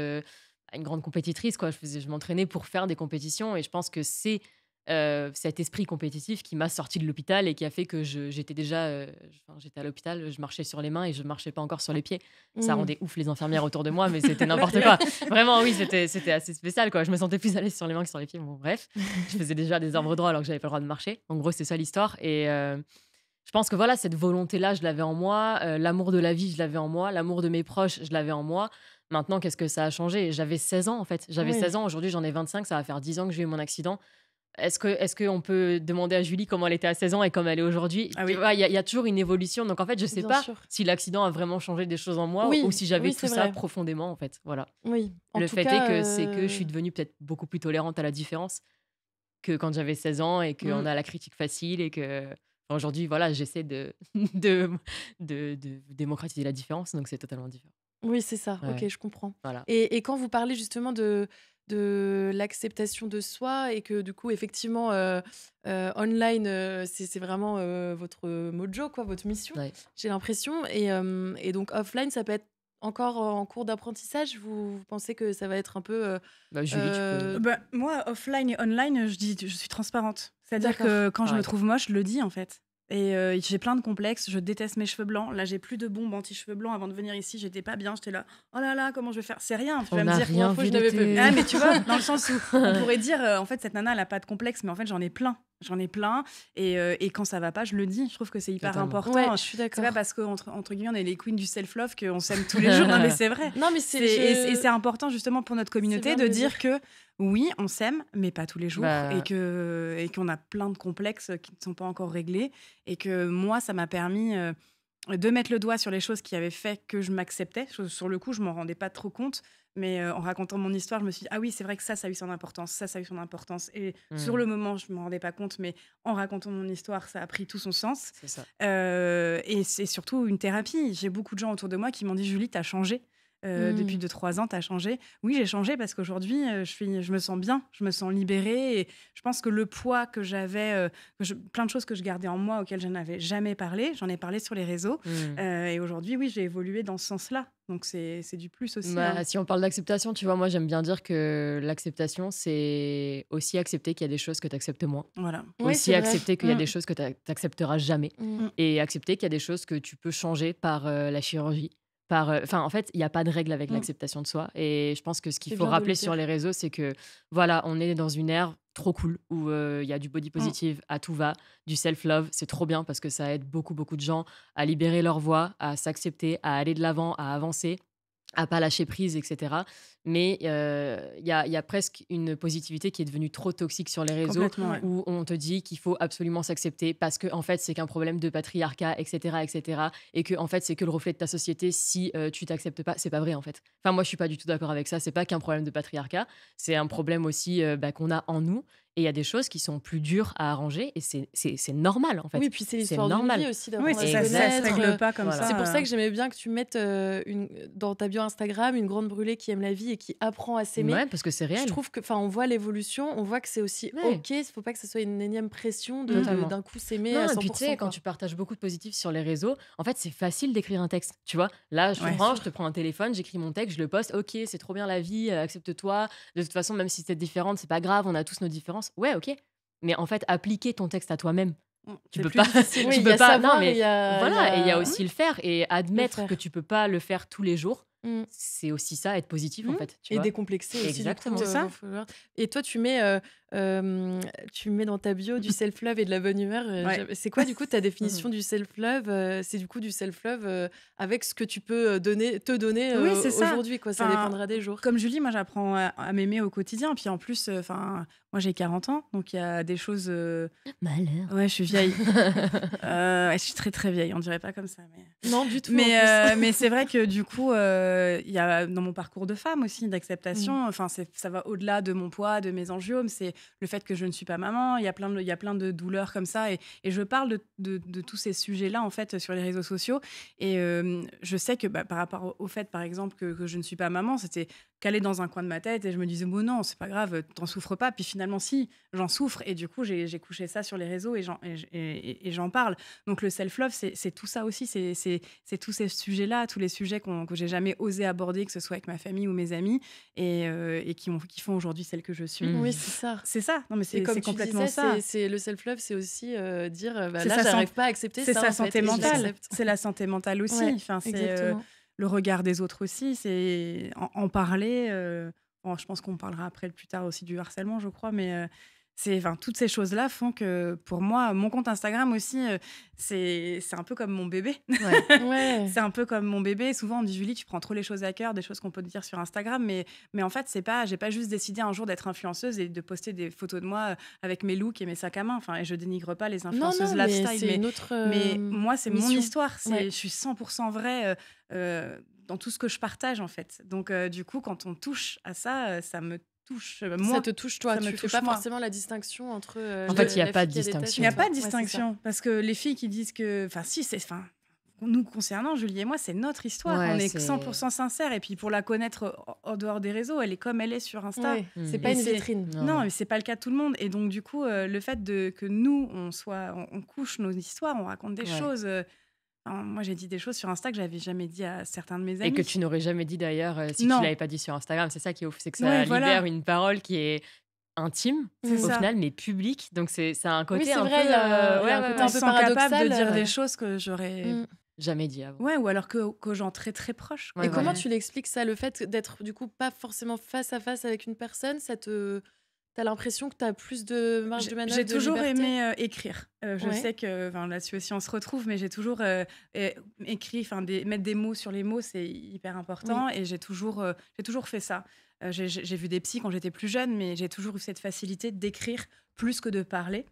Speaker 4: compétitrice, quoi. Je m'entraînais pour faire des compétitions, et je pense que c'est cet esprit compétitif qui m'a sorti de l'hôpital et qui a fait que j'étais déjà, j'étais à l'hôpital, je marchais sur les mains et je marchais pas encore sur les pieds. Ça
Speaker 2: Mm.
Speaker 4: rendait ouf les infirmières autour de moi, mais c'était n'importe quoi. Vraiment, oui, c'était assez spécial, quoi. Je me sentais plus à l'aise sur les mains que sur les pieds. Bon, bref, je faisais déjà des arbres droits alors que j'avais pas le droit de marcher. En gros, c'est ça l'histoire. Et je pense que voilà, cette volonté-là, je l'avais en moi. L'amour de la vie, je l'avais en moi. L'amour de mes proches, je l'avais en moi. Maintenant, qu'est-ce que ça a changé? J'avais 16 ans, en fait. J'avais
Speaker 2: Oui.
Speaker 4: 16 ans. Aujourd'hui, j'en ai 25. Ça va faire 10 ans que j'ai eu mon accident. Est-ce qu'on peut demander à Julie comment elle était à 16 ans et comme elle est aujourd'hui?
Speaker 5: Ah oui.
Speaker 4: Tu vois, il y a toujours une évolution. Donc, en fait, je sais
Speaker 2: Bien
Speaker 4: pas
Speaker 2: sûr.
Speaker 4: si l'accident a vraiment changé des choses en moi
Speaker 2: Oui,
Speaker 4: ou si j'avais
Speaker 2: oui,
Speaker 4: tout
Speaker 2: c'est
Speaker 4: ça
Speaker 2: vrai.
Speaker 4: profondément, en fait. Voilà.
Speaker 2: Oui. En
Speaker 4: Le
Speaker 2: tout
Speaker 4: fait
Speaker 2: cas,
Speaker 4: est que c'est que je suis devenue peut-être beaucoup plus tolérante à la différence que quand j'avais 16 ans et qu'on
Speaker 5: Mm.
Speaker 4: a la critique facile et que enfin, aujourd'hui, voilà, j'essaie de démocratiser la différence. Donc, c'est totalement différent.
Speaker 2: Oui, c'est ça.
Speaker 4: Ouais.
Speaker 2: Ok, je comprends.
Speaker 4: Voilà.
Speaker 2: Et quand vous parlez justement de l'acceptation de soi et que du coup, effectivement, online, c'est vraiment votre mojo, quoi, votre mission,
Speaker 4: Ouais.
Speaker 2: j'ai l'impression. Et donc, offline, ça peut être encore en cours d'apprentissage. Vous pensez que ça va être un peu.
Speaker 4: Julie, tu peux.
Speaker 5: Moi, offline et online, je suis transparente. C'est-à-dire
Speaker 2: D'accord.
Speaker 5: que quand je me
Speaker 4: Pareil.
Speaker 5: trouve moche, je le dis en fait. Et j'ai plein de complexes. Je déteste mes cheveux blancs. Là, j'ai plus de bombes anti-cheveux blancs. Avant de venir ici, j'étais pas bien. J'étais là, oh là là, comment je vais faire? C'est rien. Tu
Speaker 4: On
Speaker 5: vas me
Speaker 4: n'a
Speaker 5: dire,
Speaker 4: rien
Speaker 5: comment faut,
Speaker 4: vu
Speaker 5: je
Speaker 4: de
Speaker 5: n'avais
Speaker 4: tes-
Speaker 5: pas. Ah, mais tu vois, dans le sens où on pourrait dire, en fait, cette nana, elle a pas de complexe, mais en fait, j'en ai plein. J'en ai plein. Et quand ça va pas, je le dis. Je trouve que c'est hyper
Speaker 4: Totalement.
Speaker 5: important.
Speaker 2: Ouais, je suis
Speaker 5: C'est
Speaker 2: d'accord.
Speaker 5: pas parce que entre guillemets, on est les queens du self-love qu'on s'aime tous les jours. Non, mais c'est vrai.
Speaker 2: Non, mais
Speaker 5: Et c'est important justement pour notre communauté
Speaker 2: bien
Speaker 5: de
Speaker 2: de le
Speaker 5: dire que oui, on s'aime, mais pas tous les jours,
Speaker 4: Bah.
Speaker 5: et qu'on a plein de complexes qui ne sont pas encore réglés, et que moi, ça m'a permis de mettre le doigt sur les choses qui avaient fait que je m'acceptais. Sur le coup, je m'en rendais pas trop compte, mais en racontant mon histoire, je me suis dit, ah oui, c'est vrai que ça a eu son importance, ça a eu son importance. Et sur le moment, je m'en rendais pas compte, mais en racontant mon histoire, ça a pris tout son sens.
Speaker 4: C'est ça.
Speaker 5: Et c'est surtout une thérapie. J'ai beaucoup de gens autour de moi qui m'ont dit, Julie, t'as changé. depuis 2-3 ans, tu as changé. Oui, j'ai changé parce qu'aujourd'hui, je me sens bien, je me sens libérée. Et je pense que le poids que j'avais, plein de choses que je gardais en moi auxquelles je n'avais jamais parlé, j'en ai parlé sur les réseaux. Et aujourd'hui, oui, j'ai évolué dans ce sens-là. Donc, c'est du plus aussi.
Speaker 4: Bah, si on parle d'acceptation, tu vois, moi j'aime bien dire que l'acceptation, c'est aussi accepter qu'il y a des choses que tu acceptes moins.
Speaker 5: Voilà.
Speaker 2: Oui,
Speaker 4: Aussi
Speaker 2: c'est vrai.
Speaker 4: accepter qu'il y a
Speaker 5: Mm.
Speaker 4: des choses que tu n'accepteras jamais.
Speaker 2: Mm.
Speaker 4: Et accepter qu'il y a des choses que tu peux changer par la chirurgie. Enfin, en fait, il n'y a pas de règle avec
Speaker 5: Mm.
Speaker 4: l'acceptation de soi. Et je pense que ce qu'il
Speaker 2: C'est
Speaker 4: faut
Speaker 2: bien de le
Speaker 4: rappeler sur
Speaker 2: dire.
Speaker 4: les réseaux, c'est que voilà, on est dans une ère trop cool où il y a du body positive à tout va, du self-love. C'est trop bien parce que ça aide beaucoup, beaucoup de gens à libérer leur voix, à s'accepter, à aller de l'avant, à avancer, à pas lâcher prise, etc. Mais il y a presque une positivité qui est devenue trop toxique sur les réseaux
Speaker 5: Complètement, ouais.
Speaker 4: où on te dit qu'il faut absolument s'accepter parce que en fait c'est qu'un problème de patriarcat, etc., etc. Et que en fait c'est que le reflet de ta société si tu t'acceptes pas. C'est pas vrai en fait. Enfin moi je suis pas du tout d'accord avec ça. C'est pas qu'un problème de patriarcat, c'est un problème aussi qu'on a en nous. Et il y a des choses qui sont plus dures à arranger et c'est normal en fait.
Speaker 2: Oui, puis c'est
Speaker 4: C'est
Speaker 2: l'histoire d'une
Speaker 4: normal.
Speaker 2: vie aussi
Speaker 5: Oui,
Speaker 2: d'apprendre à
Speaker 5: c'est
Speaker 2: se
Speaker 5: ça, ça se
Speaker 2: connaître.
Speaker 5: règle pas comme
Speaker 4: Voilà.
Speaker 5: ça.
Speaker 2: C'est pour ça que j'aimais bien que tu mettes dans ta bio Instagram une grande brûlée qui aime la vie et qui apprend à s'aimer.
Speaker 4: Ouais, parce que c'est
Speaker 2: Je
Speaker 4: réel.
Speaker 2: trouve que, on voit l'évolution, on voit que c'est aussi
Speaker 4: Ouais.
Speaker 2: ok. Il faut pas que ce soit une énième pression
Speaker 4: Totalement.
Speaker 2: d'un coup s'aimer
Speaker 4: Non,
Speaker 2: à
Speaker 4: et
Speaker 2: 100%.
Speaker 4: puis tu sais, quand
Speaker 2: quoi.
Speaker 4: tu partages beaucoup de positifs sur les réseaux, en fait, c'est facile d'écrire un texte. Tu vois, là, je
Speaker 5: Ouais.
Speaker 4: te prends un téléphone, j'écris mon texte, je le poste. Ok, c'est trop bien la vie, accepte-toi. De toute façon, même si t'es différente, c'est pas grave, on a tous nos différences. Ouais, ok. Mais en fait, appliquer ton texte à toi-même. Tu
Speaker 5: C'est
Speaker 4: peux
Speaker 5: plus
Speaker 4: pas.
Speaker 5: difficile.
Speaker 2: Oui,
Speaker 4: Tu
Speaker 2: il y
Speaker 4: peux
Speaker 2: a
Speaker 4: pas.
Speaker 2: savoir,
Speaker 4: Non, mais
Speaker 2: il y a-
Speaker 4: voilà.
Speaker 2: il y
Speaker 4: Et il y a
Speaker 2: a-
Speaker 4: aussi le faire et admettre
Speaker 2: faire.
Speaker 4: que tu peux pas le faire tous les jours.
Speaker 2: Mm.
Speaker 4: C'est aussi ça, être positif en
Speaker 5: Mm.
Speaker 4: fait. Tu
Speaker 2: Et
Speaker 4: vois.
Speaker 2: décomplexer aussi.
Speaker 4: Exactement.
Speaker 2: Du coup,
Speaker 5: C'est ça.
Speaker 2: vos followers. Et toi, tu mets dans ta bio du self-love et de la bonne humeur.
Speaker 5: Ouais.
Speaker 2: C'est quoi, du coup, ta définition du self-love? C'est du coup du self-love avec ce que tu peux te donner
Speaker 5: Oui, c'est ça.
Speaker 2: aujourd'hui. Quoi. Ça
Speaker 5: Enfin,
Speaker 2: dépendra des jours.
Speaker 5: Comme Julie, moi, j'apprends à m'aimer au quotidien. Puis en plus, moi, j'ai 40 ans, donc il y a des choses.
Speaker 4: Malheur.
Speaker 5: Ouais, je suis vieille. Je suis très très vieille. On dirait pas comme ça, mais.
Speaker 2: Non, du tout.
Speaker 5: Mais,
Speaker 2: en plus.
Speaker 5: mais c'est vrai que du coup, il y a dans mon parcours de femme aussi d'acceptation. Enfin, ça va au-delà de mon poids, de mes angiomes. C'est le fait que je ne suis pas maman. Il y a plein de douleurs comme ça. Et je parle de tous ces sujets-là en fait sur les réseaux sociaux. Et je sais que par rapport au fait, par exemple, que je ne suis pas maman, c'était calé dans un coin de ma tête et je me disais bon non, c'est pas grave, t'en souffres pas. Puis finalement si, j'en souffre et du coup j'ai couché ça sur les réseaux et j'en parle. Donc le self-love, c'est tout ça aussi, c'est tous ces sujets-là, tous les sujets que j'ai jamais osé aborder, que ce soit avec ma famille ou mes amis et qui font aujourd'hui celle que je suis.
Speaker 2: Oui, c'est ça.
Speaker 5: C'est ça, non mais
Speaker 2: Et
Speaker 5: c'est
Speaker 2: comme tu
Speaker 5: complètement
Speaker 2: disais,
Speaker 5: ça.
Speaker 2: c'est le self-love, c'est aussi dire
Speaker 5: C'est
Speaker 2: là,
Speaker 5: sa
Speaker 2: j'arrive pas à accepter
Speaker 5: C'est
Speaker 2: ça.
Speaker 5: sa
Speaker 2: en fait,
Speaker 5: santé
Speaker 2: et je
Speaker 5: mentale.
Speaker 2: l'accepte.
Speaker 5: C'est la santé mentale aussi.
Speaker 2: Ouais,
Speaker 5: Enfin, c'est
Speaker 2: exactement.
Speaker 5: le regard des autres aussi. C'est en parler. Bon, je pense qu'on parlera après plus tard aussi du harcèlement, je crois. Mais toutes ces choses-là font que pour moi, mon compte Instagram aussi, c'est un peu comme mon bébé.
Speaker 2: Ouais.
Speaker 5: C'est un peu comme mon bébé. Souvent, on me dit Julie, tu prends trop les choses à cœur, des choses qu'on peut te dire sur Instagram. Mais en fait, j'ai pas juste décidé un jour d'être influenceuse et de poster des photos de moi avec mes looks et mes sacs à main. Enfin, et je dénigre pas les
Speaker 2: Non,
Speaker 5: influenceuses
Speaker 2: mais
Speaker 5: lifestyle.
Speaker 2: c'est une autre.
Speaker 5: Mais moi, c'est mon
Speaker 2: mission.
Speaker 5: histoire.
Speaker 2: Ouais.
Speaker 5: Je suis 100% vraie dans tout ce que je partage, en fait. Donc, du coup, quand on touche à ça, ça me touche. Moi,
Speaker 2: Ça te touche, toi.
Speaker 5: ça me
Speaker 2: Tu fais
Speaker 5: touche,
Speaker 2: pas
Speaker 5: moi.
Speaker 2: forcément la distinction entre.
Speaker 4: En fait, il y a
Speaker 2: la
Speaker 4: pas
Speaker 2: fille
Speaker 4: de
Speaker 2: qui est
Speaker 4: distinction.
Speaker 2: détachée
Speaker 5: il n'y a
Speaker 2: de
Speaker 5: pas
Speaker 2: toi.
Speaker 5: de
Speaker 2: Ouais, c'est ça.
Speaker 5: distinction. Parce que les filles qui disent que... nous concernant, Julie et moi, c'est notre histoire.
Speaker 4: Ouais,
Speaker 5: on est
Speaker 4: c'est-
Speaker 5: 100% sincères. Et puis, pour la connaître en dehors des réseaux, elle est comme elle est sur Insta.
Speaker 2: Ouais, c'est
Speaker 4: Mm.
Speaker 2: pas
Speaker 5: Et
Speaker 2: une
Speaker 5: c'est-
Speaker 2: vitrine.
Speaker 5: Non, mais c'est pas le cas de tout le monde. Et donc, du coup, le fait que nous, on couche nos histoires, on raconte des
Speaker 4: Ouais.
Speaker 5: choses. Moi, j'ai dit des choses sur Insta que j'avais jamais dit à certains de mes amis.
Speaker 4: Et que tu n'aurais jamais dit d'ailleurs si
Speaker 5: Non.
Speaker 4: tu l'avais pas dit sur Instagram. C'est ça qui est ouf, c'est que ça
Speaker 5: Ouais,
Speaker 4: libère
Speaker 5: voilà.
Speaker 4: une parole qui est intime
Speaker 5: C'est
Speaker 4: au
Speaker 5: ça.
Speaker 4: final, mais publique. Donc c'est un côté
Speaker 2: c'est
Speaker 4: un
Speaker 2: vrai,
Speaker 4: peu,
Speaker 2: il y a
Speaker 4: ouais,
Speaker 2: un
Speaker 4: ouais,
Speaker 2: côté
Speaker 4: ouais.
Speaker 2: un
Speaker 5: Ils
Speaker 2: peu
Speaker 5: sont capables de
Speaker 2: paradoxal,
Speaker 5: dire des choses que j'aurais...
Speaker 2: Mm.
Speaker 4: Jamais dit avant.
Speaker 5: Ouais, ou alors qu'aux gens très très proches.
Speaker 4: Ouais,
Speaker 2: Et comment
Speaker 4: voilà.
Speaker 2: tu l'expliques ça, le fait d'être du coup pas forcément face à face avec une personne, t'as l'impression que t'as plus de marge de manœuvre,
Speaker 5: J'ai
Speaker 2: de
Speaker 5: toujours
Speaker 2: liberté?
Speaker 5: aimé écrire. Je
Speaker 2: Ouais.
Speaker 5: sais que là-dessus aussi on se retrouve, mais j'ai toujours écrit, mettre des mots sur les mots, c'est hyper important. Et j'ai toujours fait ça. J'ai vu des psys quand j'étais plus jeune, mais j'ai toujours eu cette facilité d'écrire plus que de parler.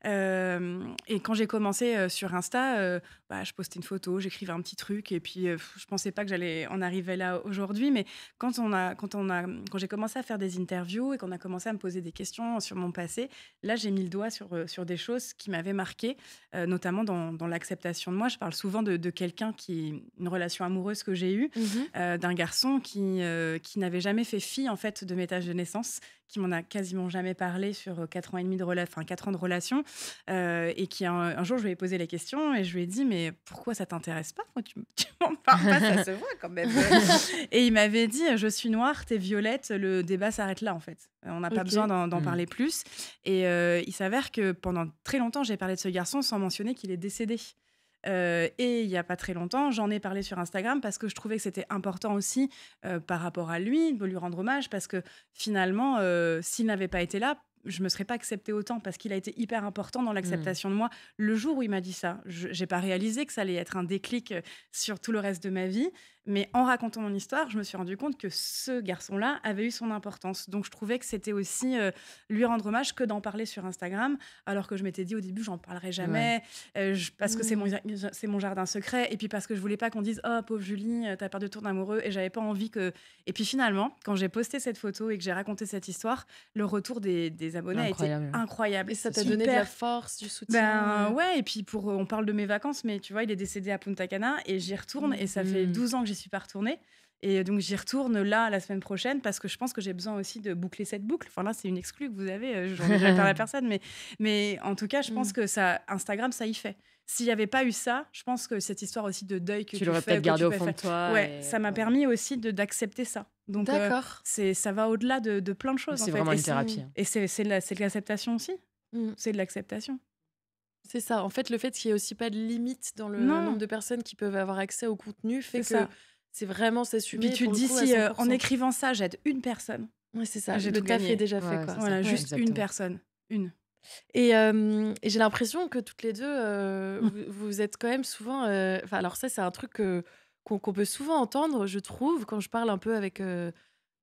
Speaker 5: Et quand j'ai commencé sur Insta, je postais une photo, j'écrivais un petit truc, et puis je pensais pas que j'allais en arriver là aujourd'hui. Mais quand j'ai commencé à faire des interviews et qu'on a commencé à me poser des questions sur mon passé, là j'ai mis le doigt sur des choses qui m'avaient marquée, notamment dans l'acceptation de moi. Je parle souvent de quelqu'un une relation amoureuse que j'ai eue, d'un garçon qui n'avait jamais fait fi en fait de mes tâches de naissance, qui m'en a quasiment jamais parlé sur 4 ans et demi de 4 ans de relation, et qui un jour je lui ai posé la question et je lui ai dit mais pourquoi ça t'intéresse pas? Moi, tu m'en parles pas, ça se voit quand même. Et il m'avait dit je suis noire, t'es violette, le débat s'arrête là en fait. On n'a pas besoin d'en parler plus. Et il s'avère que pendant très longtemps j'ai parlé de ce garçon sans mentionner qu'il est décédé. Et il n'y a pas très longtemps, j'en ai parlé sur Instagram parce que je trouvais que c'était important aussi par rapport à lui, de lui rendre hommage, parce que finalement, s'il n'avait pas été là, je ne me serais pas acceptée autant, parce qu'il a été hyper important dans l'acceptation de moi. Le jour où il m'a dit ça, je n'ai pas réalisé que ça allait être un déclic sur tout le reste de ma vie, mais en racontant mon histoire, je me suis rendu compte que ce garçon-là avait eu son importance. Donc je trouvais que c'était aussi lui rendre hommage que d'en parler sur Instagram, alors que je m'étais dit au début, j'en parlerai jamais, parce que c'est mon jardin secret, et puis parce que je voulais pas qu'on dise « Oh, pauvre Julie, t'as perdu ton amoureux », et j'avais pas envie que... Et puis finalement, quand j'ai posté cette photo et que j'ai raconté cette histoire, le retour des abonnés a été incroyable.
Speaker 2: Et ça t'a donné de la force, du soutien.
Speaker 5: Ouais, et puis on parle de mes vacances, mais tu vois, il est décédé à Punta Cana, et j'y retourne, et ça fait 12 ans que j'y suis pas retournée. Et donc, j'y retourne là, la semaine prochaine, parce que je pense que j'ai besoin aussi de boucler cette boucle. Enfin, là, c'est une exclue que vous avez. J'en ai jamais parlé à personne. Mais en tout cas, je pense que Instagram, ça y fait. S'il n'y avait pas eu ça, je pense que cette histoire aussi de deuil que tu
Speaker 4: l'aurais
Speaker 5: fais...
Speaker 4: peut-être gardé au fond de toi.
Speaker 5: Ouais, ça m'a permis aussi d'accepter ça. Donc,
Speaker 2: d'accord.
Speaker 5: Ça va au-delà de plein de choses.
Speaker 4: C'est vraiment une thérapie.
Speaker 5: Et c'est de l'acceptation aussi. C'est de l'acceptation.
Speaker 2: C'est ça. En fait, le fait qu'il n'y ait aussi pas de limite dans le nombre de personnes qui peuvent avoir accès au contenu fait que c'est vraiment s'assumer.
Speaker 5: Et puis tu te dis, si en écrivant ça, j'aide une personne.
Speaker 2: Ouais, c'est ça.
Speaker 5: J'ai
Speaker 2: le
Speaker 5: tout
Speaker 2: taf
Speaker 5: gagné.
Speaker 2: est déjà fait. Quoi.
Speaker 5: Voilà, juste une personne. Une.
Speaker 2: Et j'ai l'impression que toutes les deux, vous êtes quand même souvent... alors ça, c'est un truc qu'on peut souvent entendre, je trouve, quand je parle un peu avec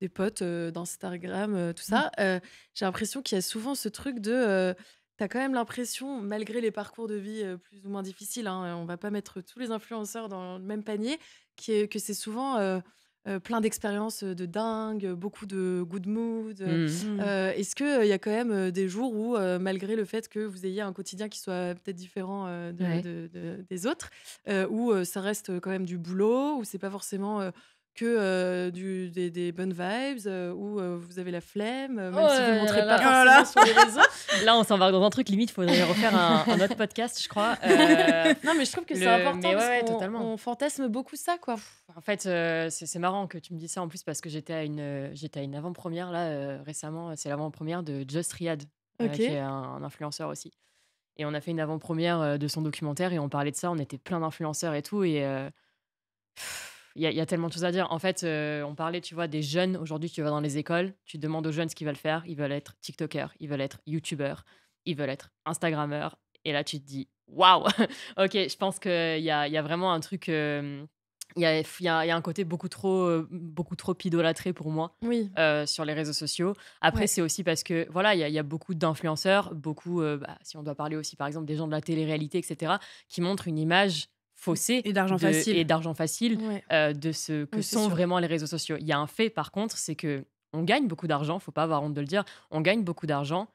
Speaker 2: des potes d'Instagram, tout ça. J'ai l'impression qu'il y a souvent ce truc de... T'as quand même l'impression, malgré les parcours de vie plus ou moins difficiles, on va pas mettre tous les influenceurs dans le même panier, que c'est souvent plein d'expériences de dingue, beaucoup de good mood. Est-ce qu'il y a quand même des jours où, malgré le fait que vous ayez un quotidien qui soit peut-être différent des autres, où ça reste quand même du boulot, où c'est pas forcément... que des bonnes vibes, où vous avez la flemme, même si vous ne montrez pas forcément sur les réseaux.
Speaker 4: Là, on s'en va dans un truc, limite, il faudrait refaire un autre podcast, je crois.
Speaker 2: Non, mais je trouve que c'est important, parce qu'on
Speaker 4: totalement.
Speaker 2: fantasme beaucoup ça, quoi.
Speaker 4: En fait, c'est marrant que tu me dis ça, en plus, parce que j'étais à une avant-première, là, récemment. C'est l'avant-première de Just Riyad, qui est un influenceur aussi. Et on a fait une avant-première de son documentaire, et on parlait de ça, on était plein d'influenceurs et tout, et... Il y a tellement de choses à dire. En fait, on parlait, tu vois, des jeunes. Aujourd'hui, tu vas dans les écoles, tu demandes aux jeunes ce qu'ils veulent faire. Ils veulent être TikTokers, ils veulent être YouTubers, ils veulent être Instagrammeurs. Et là, tu te dis, waouh. Ok, je pense qu'il y a vraiment un truc... Il y a un côté beaucoup trop idolâtré pour moi sur les réseaux sociaux. Après, c'est aussi parce que, voilà, il y a beaucoup d'influenceurs, beaucoup, si on doit parler aussi, par exemple, des gens de la télé-réalité, etc., qui montrent une image faussée
Speaker 5: et d'argent facile,
Speaker 4: de ce que sont vraiment les réseaux sociaux. Il y a un fait, par contre, c'est que on gagne beaucoup d'argent, faut pas avoir honte de le dire, on gagne beaucoup d'argent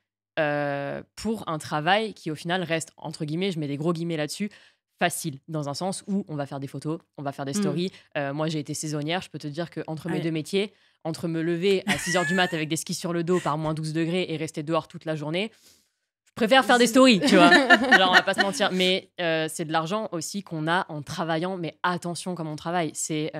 Speaker 4: pour un travail qui, au final, reste, entre guillemets, je mets des gros guillemets là-dessus, facile, dans un sens où on va faire des photos, on va faire des stories. Moi, j'ai été saisonnière, je peux te dire qu'entre mes deux métiers, entre me lever à 6h du mat avec des skis sur le dos par moins 12 degrés et rester dehors toute la journée, je préfère faire des stories, tu vois. Genre, on va pas se mentir. Mais c'est de l'argent aussi qu'on a en travaillant. Mais attention comme on travaille. C'est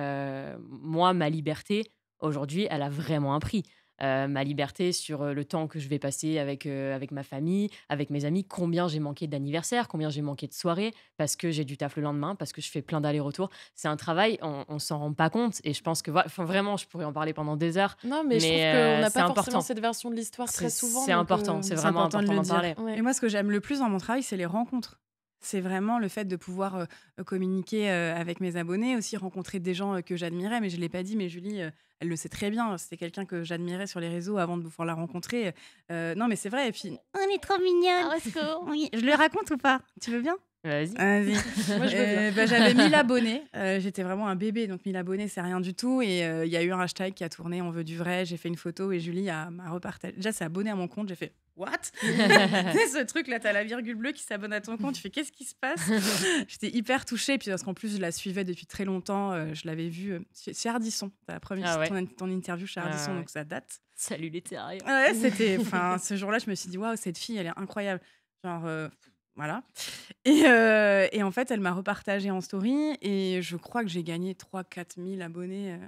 Speaker 4: moi, ma liberté, aujourd'hui, elle a vraiment un prix. Ma liberté sur le temps que je vais passer avec ma famille, avec mes amis, combien j'ai manqué d'anniversaires, combien j'ai manqué de soirées, parce que j'ai du taf le lendemain, parce que je fais plein d'allers-retours. C'est un travail, on s'en rend pas compte. Et je pense que vraiment, je pourrais en parler pendant des heures.
Speaker 2: Non, mais je trouve qu'on n'a pas forcément cette version de l'histoire très souvent.
Speaker 4: C'est important, c'est vraiment important d'en parler.
Speaker 5: Ouais. Et moi, ce que j'aime le plus dans mon travail, c'est les rencontres. C'est vraiment le fait de pouvoir communiquer avec mes abonnés, aussi rencontrer des gens que j'admirais. Mais je ne l'ai pas dit, mais Julie, elle le sait très bien. C'était quelqu'un que j'admirais sur les réseaux avant de pouvoir la rencontrer. Non, mais c'est vrai. Et puis, on est trop mignonne. Oui, je le raconte ou pas? Tu veux bien?
Speaker 4: Vas-y.
Speaker 5: Vas-y.
Speaker 2: Moi, je veux bien.
Speaker 5: J'avais 1000 abonnés. J'étais vraiment un bébé, donc 1000 abonnets, c'est rien du tout. Et il y a eu un hashtag qui a tourné, on veut du vrai. J'ai fait une photo et Julie m'a repartagé. Déjà, c'est abonné à mon compte. J'ai fait what? Ce truc-là, t'as la virgule bleue qui s'abonne à ton compte. Tu fais qu'est-ce qui se passe? J'étais hyper touchée. Puis parce qu'en plus, je la suivais depuis très longtemps. Je l'avais vue chez Ardisson. T'as la première ton interview chez Ardisson, donc ça date.
Speaker 4: Salut les terriers.
Speaker 5: Ouais, ce jour-là, je me suis dit waouh, cette fille, elle est incroyable. Genre. Voilà. Et en fait, elle m'a repartagé en story et je crois que j'ai gagné 3-4 000 abonnés.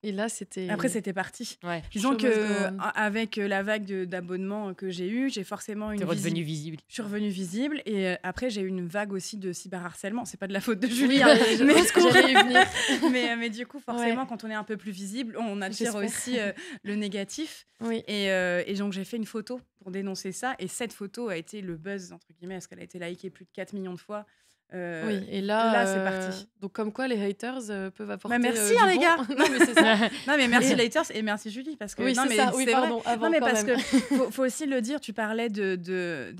Speaker 2: Et là, c'était.
Speaker 5: Après, c'était parti.
Speaker 4: Ouais.
Speaker 5: Disons
Speaker 2: Show must go on.
Speaker 5: qu'avec la vague d'abonnements que j'ai eue, j'ai forcément une
Speaker 4: T'es redevenue visible.
Speaker 5: Je suis revenue visible et après, j'ai eu une vague aussi de cyberharcèlement. C'est pas de la faute de Julie,
Speaker 2: Oui,
Speaker 5: hein,
Speaker 2: je pense que j'allais y venir.
Speaker 5: mais du coup, forcément,
Speaker 2: Ouais.
Speaker 5: quand on est un peu plus visible, on attire
Speaker 2: J'espère.
Speaker 5: aussi le négatif.
Speaker 2: Oui.
Speaker 5: Et donc, j'ai fait une photo pour dénoncer ça. Et cette photo a été le buzz, entre guillemets, parce qu'elle a été likée plus de 4 millions de fois.
Speaker 2: Oui, et là,
Speaker 5: c'est parti.
Speaker 2: Donc, comme quoi, les haters peuvent apporter.
Speaker 5: Merci,
Speaker 2: du
Speaker 5: hein, les
Speaker 2: bon.
Speaker 5: gars.
Speaker 2: Non, mais c'est ça.
Speaker 5: Non, mais merci les haters et merci Julie. Parce que,
Speaker 2: Oui,
Speaker 5: non,
Speaker 2: c'est
Speaker 5: mais
Speaker 2: ça. Oui,
Speaker 5: c'est vrai.
Speaker 2: pardon. Avant,
Speaker 5: Non, mais
Speaker 2: quand
Speaker 5: parce
Speaker 2: même.
Speaker 5: que faut aussi le dire, tu parlais des